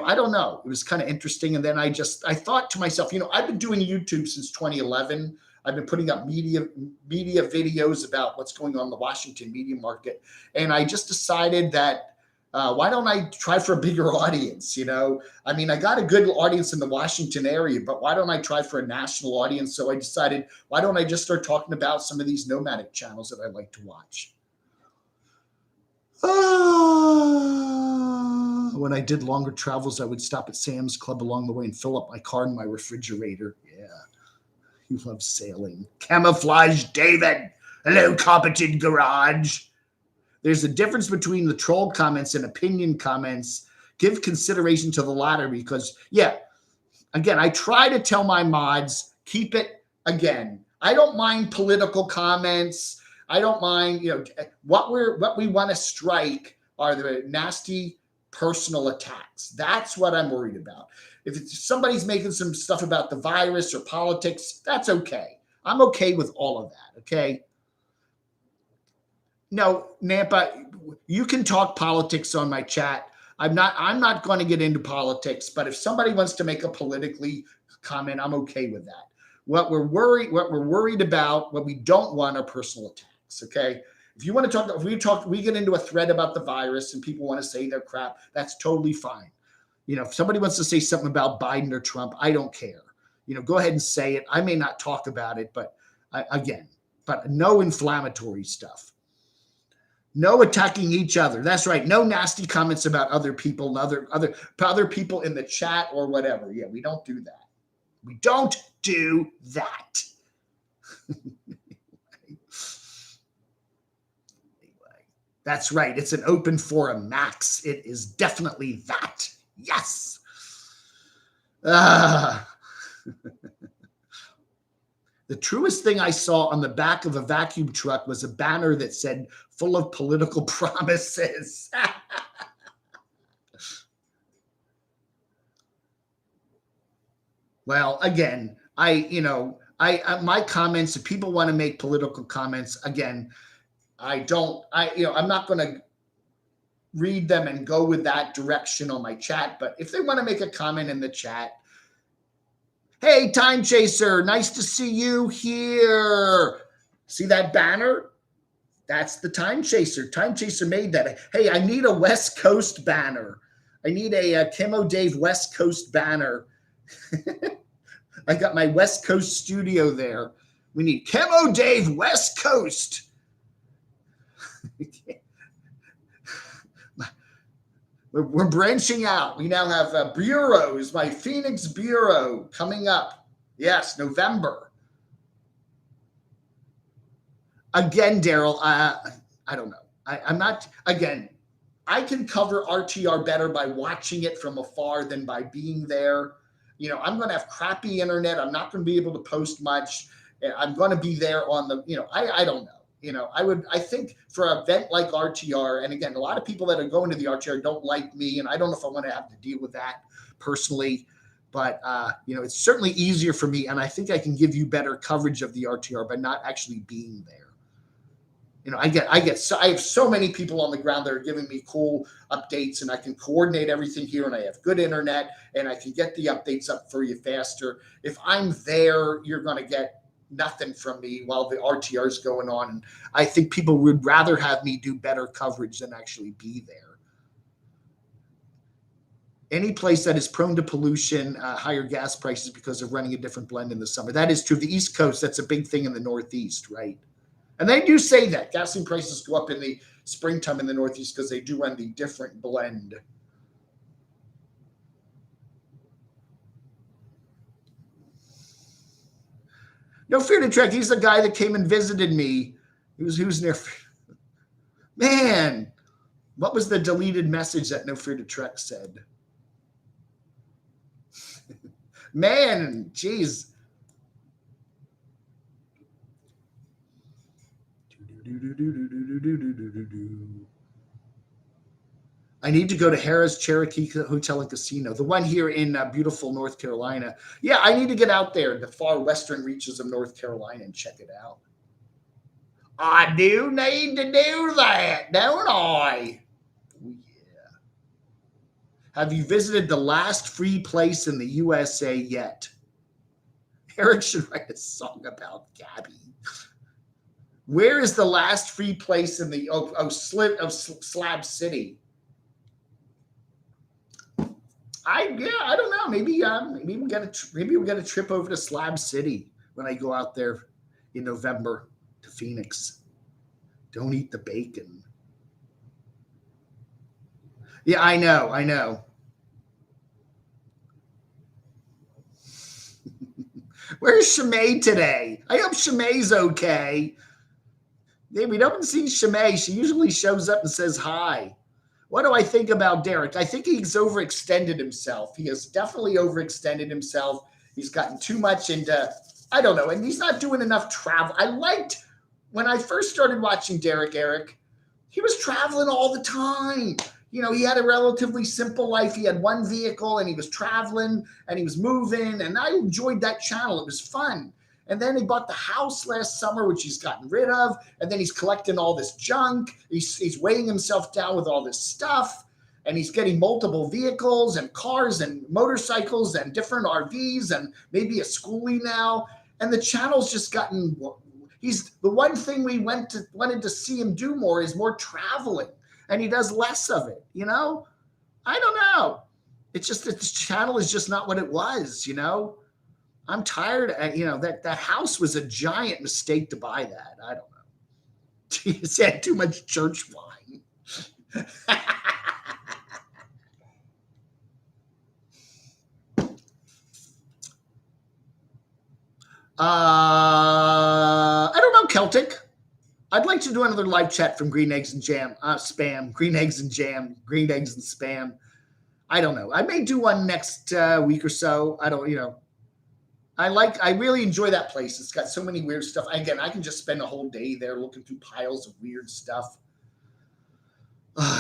I don't know. It was kind of interesting. And then I thought to myself, I've been doing YouTube since 2011. I've been putting up media videos about what's going on in the Washington media market. And I just decided that why don't I try for a bigger audience? I got a good audience in the Washington area, but why don't I try for a national audience? So I decided, why don't I just start talking about some of these nomadic channels that I like to watch? When I did longer travels, I would stop at Sam's Club along the way and fill up my car and my refrigerator. Yeah, you love sailing. Camouflage David. Hello, competent garage. There's a difference between the troll comments and opinion comments. Give consideration to the latter because, yeah, again, I try to tell my mods, keep it, again, I don't mind political comments. I don't mind, what we want to strike are the nasty personal attacks. That's what I'm worried about. If somebody's making some stuff about the virus or politics, that's okay. I'm okay with all of that, okay? No, Nampa, you can talk politics on my chat. I'm not going to get into politics, but if somebody wants to make a politically comment, I'm okay with that. What we're worried about, what we don't want are personal attacks. Okay. If you want to talk, we get into a thread about the virus and people want to say their crap. That's totally fine. If somebody wants to say something about Biden or Trump, I don't care. Go ahead and say it. I may not talk about it, but but no inflammatory stuff. No attacking each other. That's right. No nasty comments about other people and other people in the chat or whatever. Yeah, we don't do that. We don't do that. Anyway, that's right. It's an open forum, Max. It is definitely that. Yes. The truest thing I saw on the back of a vacuum truck was a banner that said, full of political promises. Well, again, my comments, if people want to make political comments, again, I'm not going to read them and go with that direction on my chat. But if they want to make a comment in the chat, hey, Time Chaser, nice to see you here. See that banner? That's the Time Chaser. Time Chaser made that. Hey, I need a West Coast banner. I need a Camo Dave West Coast banner. I got my West Coast studio there. We need Camo Dave West Coast. We're branching out. We now have bureaus. My Phoenix Bureau coming up. Yes, November. Again, Daryl, I don't know. I'm not, again, I can cover RTR better by watching it from afar than by being there. I'm going to have crappy internet. I'm not going to be able to post much. I'm going to be there on the, I don't know. I think for an event like RTR, and again, a lot of people that are going to the RTR don't like me, and I don't know if I want to have to deal with that personally, but it's certainly easier for me, and I think I can give you better coverage of the RTR by not actually being there. I have so many people on the ground that are giving me cool updates, and I can coordinate everything here, and I have good internet, and I can get the updates up for you faster. If I'm there, you're going to get nothing from me while the RTR is going on. And I think people would rather have me do better coverage than actually be there. Any place that is prone to pollution, higher gas prices because of running a different blend in the summer. That is true. The East Coast, that's a big thing in the Northeast, right? And they do say that gasoline prices go up in the springtime in the Northeast because they do run the different blend. No Fear to Trek. He's the guy that came and visited me. He was near. Man, what was the deleted message that No Fear to Trek said? Man, geez. I need to go to Harrah's Cherokee Hotel and Casino, the one here in beautiful North Carolina. Yeah, I need to get out there, the far western reaches of North Carolina, and check it out. I do need to do that, don't I? Oh, yeah. Have you visited the last free place in the USA yet? Eric should write a song about Gabby. Where is the last free place in the Slab City? I don't know. Maybe we'll get a trip over to Slab City when I go out there in November to Phoenix. Don't eat the bacon. Yeah, I know. I know. Where's Shimei today? I hope Shimei's okay. Yeah, we don't see Shimei. She usually shows up and says hi. What do I think about Derek? I think he's overextended himself. He has definitely overextended himself. He's gotten too much into, I don't know, and he's not doing enough travel. I liked when I first started watching Derek, Eric, he was traveling all the time. You know, he had a relatively simple life. He had one vehicle and he was traveling and he was moving. And I enjoyed that channel. It was fun. And then he bought the house last summer, which he's gotten rid of. And then he's collecting all this junk. He's weighing himself down with all this stuff. And he's getting multiple vehicles and cars and motorcycles and different RVs and maybe a schoolie now. And the channel's just gotten, he's the one thing we wanted to see him do more is more traveling. And he does less of it, you know? I don't know. It's just that this channel is just not what it was, you know? I'm tired. You know, that house was a giant mistake to buy that. I don't know. He's had too much church wine. I don't know, Celtic. I'd like to do another live chat from Green Eggs and Jam, spam, Green Eggs and Jam, Green Eggs and Spam. I don't know. I may do one next week or so. I don't, you know. I really enjoy that place. It's got so many weird stuff. Again, I can just spend a whole day there looking through piles of weird stuff.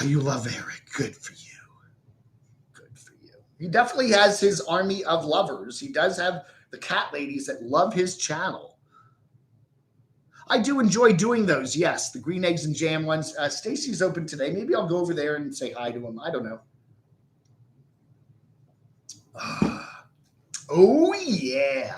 You love Eric. Good for you. Good for you. He definitely has his army of lovers. He does have the cat ladies that love his channel. I do enjoy doing those. Yes, the Green Eggs and Jam ones. Stacy's open today. Maybe I'll go over there and say hi to him. I don't know. Oh, yeah.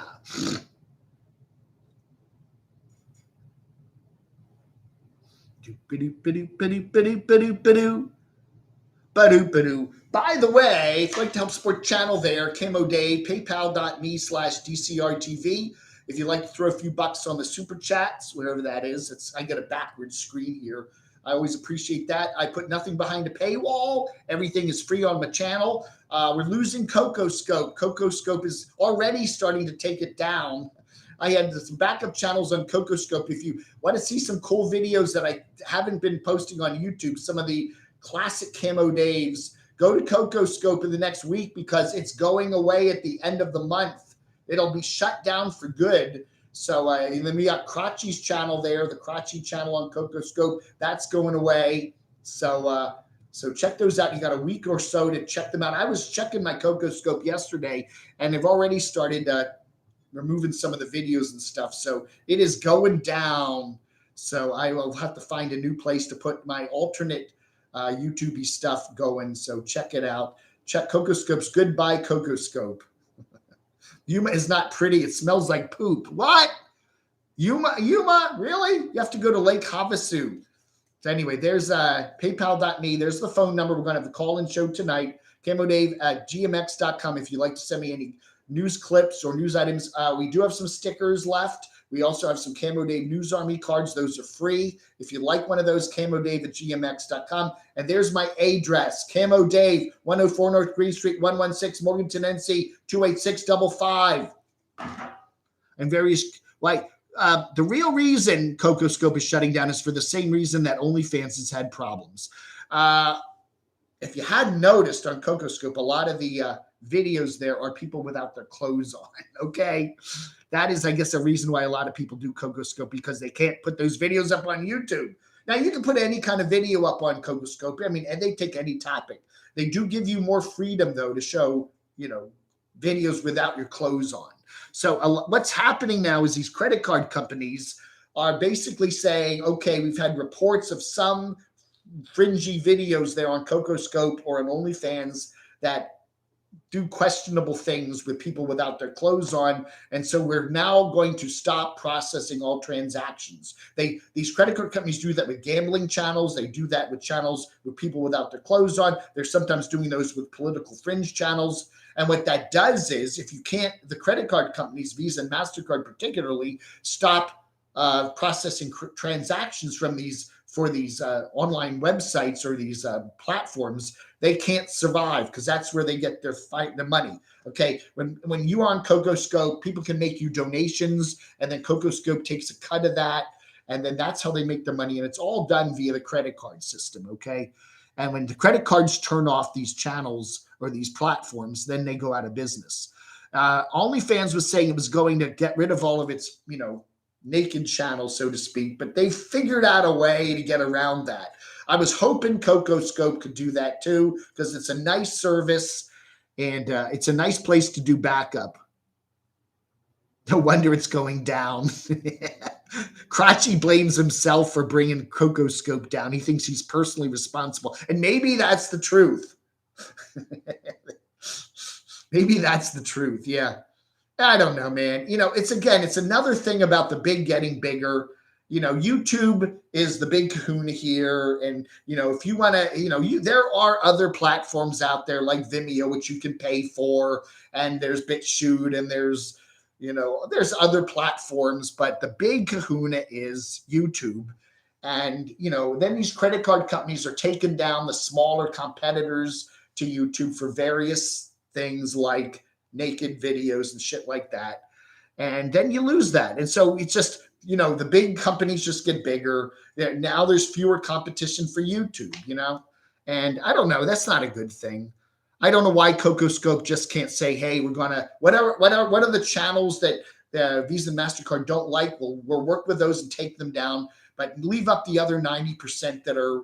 By the way, if you'd like to help support the channel there, Camo Day, paypal.me/DCRTV. If you'd like to throw a few bucks on the super chats, whatever that is, I got a backwards screen here. I always appreciate that. I put nothing behind a paywall. Everything is free on my channel. We're losing CocoScope. CocoScope is already starting to take it down. I had some backup channels on CocoScope. If you want to see some cool videos that I haven't been posting on YouTube, some of the classic Camo Daves, go to CocoScope in the next week because it's going away at the end of the month. It'll be shut down for good. So and then we got Crotchy's channel there, the Crotchy channel on CocoScope. That's going away. So check those out. You got a week or so to check them out. I was checking my CocoScope yesterday, and they've already started removing some of the videos and stuff. So it is going down. So I will have to find a new place to put my alternate YouTube-y stuff going. So check it out. Check CocoScope's Goodbye CocoScope. Yuma is not pretty. It smells like poop. What? Yuma, really? You have to go to Lake Havasu. So anyway, there's paypal.me. There's the phone number. We're going to have the call-in show tonight. CamoDave@gmx.com if you'd like to send me any news clips or news items. We do have some stickers left. We also have some Camo Dave News Army cards. Those are free. If you'd like one of those, CamoDave@gmx.com. And there's my address, Camo Dave, 104 North Green Street, 116, Morganton, NC, 28655. And various, like, the real reason CocoScope is shutting down is for the same reason that OnlyFans has had problems. If you hadn't noticed on CocoScope, a lot of the videos there are people without their clothes on, okay? That is, I guess, a reason why a lot of people do CocoScope, because they can't put those videos up on YouTube. Now, you can put any kind of video up on CocoScope. I mean, and they take any topic. They do give you more freedom, though, to show, you know, videos without your clothes on. So what's happening now is these credit card companies are basically saying, okay, we've had reports of some fringy videos there on CocoScope or on OnlyFans that do questionable things with people without their clothes on. And so we're now going to stop processing all transactions. These credit card companies do that with gambling channels. They do that with channels with people without their clothes on. They're sometimes doing those with political fringe channels. And what that does is, if you can't, the credit card companies, Visa and MasterCard particularly, stop processing transactions from these for these online websites or these platforms, they can't survive because that's where they get their money. Okay, when you are on CocoScope, people can make you donations, and then CocoScope takes a cut of that, and then that's how they make their money, and it's all done via the credit card system. Okay, and when the credit cards turn off these channels or these platforms, then they go out of business. OnlyFans was saying it was going to get rid of all of its, naked channels, so to speak, but they figured out a way to get around that. I was hoping CocoScope could do that too, because it's a nice service and it's a nice place to do backup. No wonder it's going down. Crotchy blames himself for bringing CocoScope down. He thinks he's personally responsible. And maybe that's the truth. Maybe that's the truth. Yeah. I don't know, man. It's another thing about the big getting bigger. YouTube is the big kahuna here. And, if you want to, there are other platforms out there like Vimeo, which you can pay for. And there's BitChute and there's other platforms. But the big kahuna is YouTube. And, then these credit card companies are taking down the smaller competitors to YouTube for various things like naked videos and shit like that. And then you lose that. And so it's just, the big companies just get bigger. Now there's fewer competition for YouTube, and I don't know. That's not a good thing. I don't know why CocoScope just can't say, hey, we're going to, what are the channels that Visa and MasterCard don't like? We'll work with those and take them down, but leave up the other 90% that are,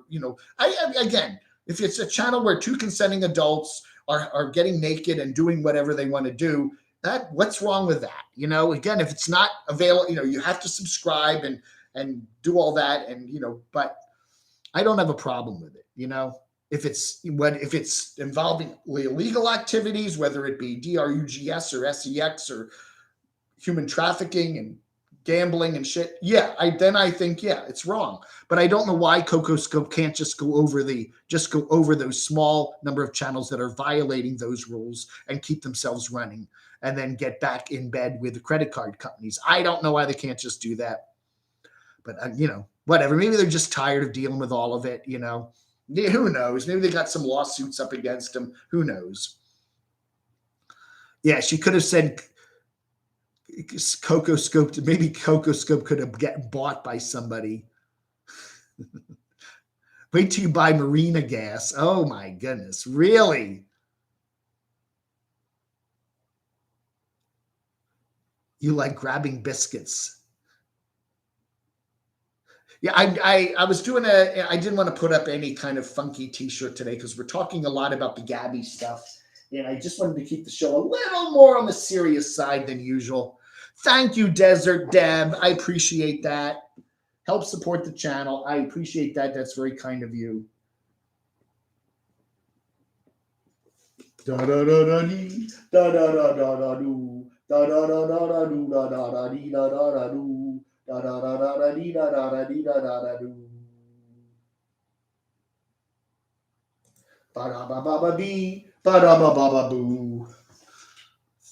again, if it's a channel where two consenting adults are getting naked and doing whatever they want to do, what's wrong with that? Again, if it's not available, you have to subscribe and do all that. And, but I don't have a problem with it. If it's involving illegal activities, whether it be DRUGS or SEX or human trafficking and gambling and shit, I think it's wrong. But I don't know why CocoScope can't just go over those small number of channels that are violating those rules and keep themselves running, and then get back in bed with the credit card companies. I don't know why they can't just do that. But whatever. Maybe they're just tired of dealing with all of it. Who knows? Maybe they got some lawsuits up against them. Who knows? Yeah, she could have said CocoScope. Maybe CocoScope could have gotten bought by somebody. Wait till you buy Marina gas. Oh my goodness, really? You like grabbing biscuits? Yeah, I was doing I didn't want to put up any kind of funky t-shirt today because we're talking a lot about the Gabby stuff. And I just wanted to keep the show a little more on the serious side than usual. Thank you, Desert Deb. I appreciate that. Help support the channel. I appreciate that. That's very kind of you. Da da da da dee, da da da da da do, da da da da da do, da da da dee, da da da do, da da da da da dee, da da da dee, da da da do. Ba da ba ba ba bee, ba da ba ba ba boo.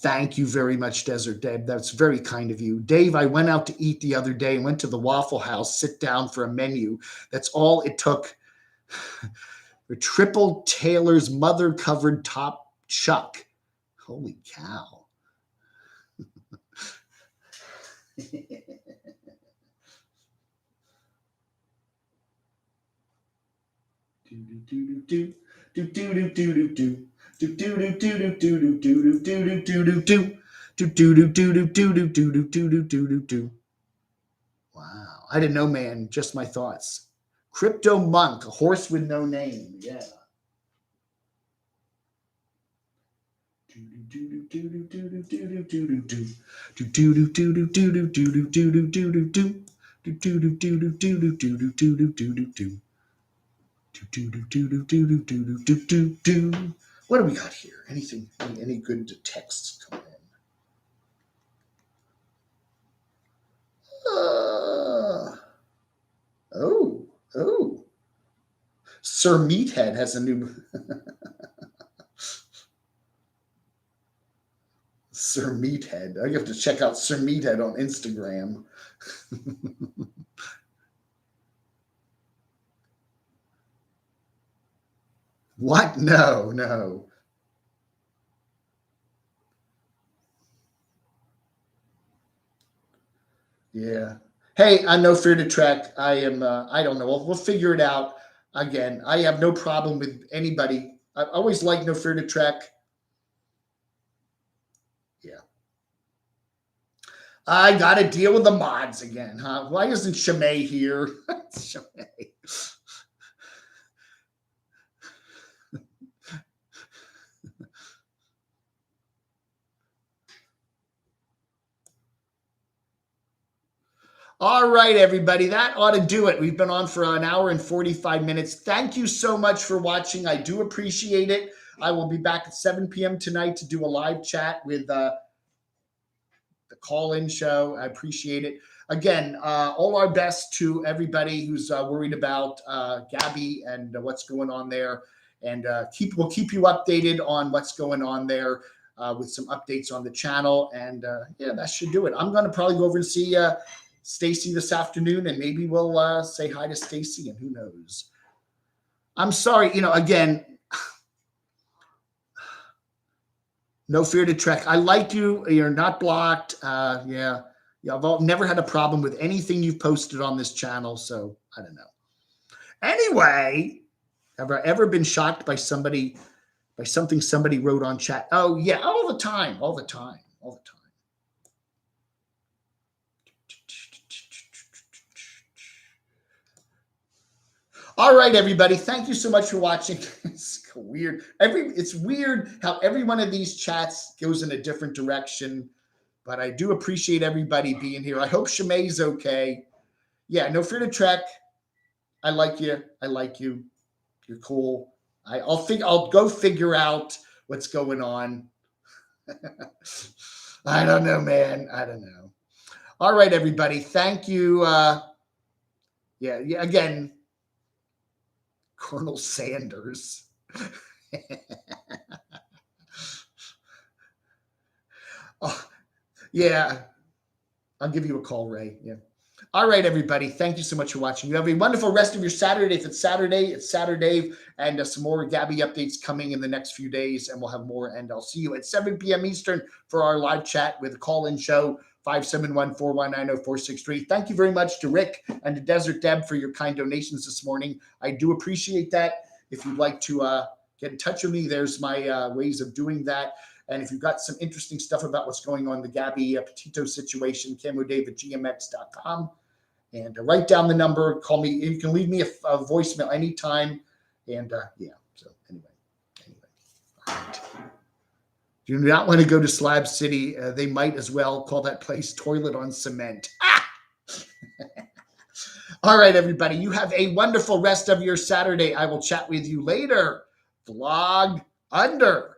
Thank you very much, Desert Deb. That's very kind of you. Dave, I went out to eat the other day and went to the Waffle House, sit down for a menu. That's all it took. The Triple Taylor's mother-covered top chuck. Holy cow. Wow. I didn't know, man. Just my thoughts. Crypto Monk, a horse with no name. Yeah. What do we got here? Anything? Any good texts come in? Oh. Sir Meathead has a new. Sir Meathead. I have to check out Sir Meathead on Instagram. What? No, no. Yeah. Hey, I know Fear to Trek. I am. I don't know. We'll figure it out. Again, I have no problem with anybody. I always like No Fear to Trek. Yeah. I got to deal with the mods again, huh? Why isn't Shamay here? Shamay. All right, everybody, that ought to do it. We've been on for an hour and 45 minutes. Thank you so much for watching. I do appreciate it. I will be back at 7 p.m. tonight to do a live chat with the call-in show. I appreciate it. Again, all our best to everybody who's worried about Gabby and what's going on there. And we'll keep you updated on what's going on there with some updates on the channel. And yeah, that should do it. I'm going to probably go over and see Stacy this afternoon, and maybe we'll say hi to Stacy, and who knows. I'm sorry, again, No Fear to Trek. I like you. You're not blocked. Yeah. I've never had a problem with anything you've posted on this channel, so I don't know. Anyway, have I ever been shocked by something somebody wrote on chat? Oh, yeah, all the time. All right, everybody. Thank you so much for watching. It's weird. It's weird how every one of these chats goes in a different direction, but I do appreciate everybody being here. I hope Shamay's okay. Yeah, No Fear to Trek. I like you. You're cool. I'll go figure out what's going on. I don't know, man. I don't know. All right, everybody. Thank you. Yeah. Again, Colonel Sanders. Oh, yeah. I'll give you a call, Ray. Yeah. All right, everybody. Thank you so much for watching. You have a wonderful rest of your Saturday. If it's Saturday, it's Saturday. And some more Gabby updates coming in the next few days. And we'll have more. And I'll see you at 7 p.m. Eastern for our live chat with a call-in show, 571-419-0463. Thank you very much to Rick and to Desert Deb for your kind donations this morning. I do appreciate that. If you'd like to get in touch with me, there's my ways of doing that. And if you've got some interesting stuff about what's going on in the Gabby Petito situation, camodave@gmx.com. And write down the number. Call me. You can leave me a voicemail anytime. And yeah, so anyway. All right. Do you not want to go to Slab City? They might as well call that place Toilet on Cement. All right, everybody. You have a wonderful rest of your Saturday. I will chat with you later. Vlog under.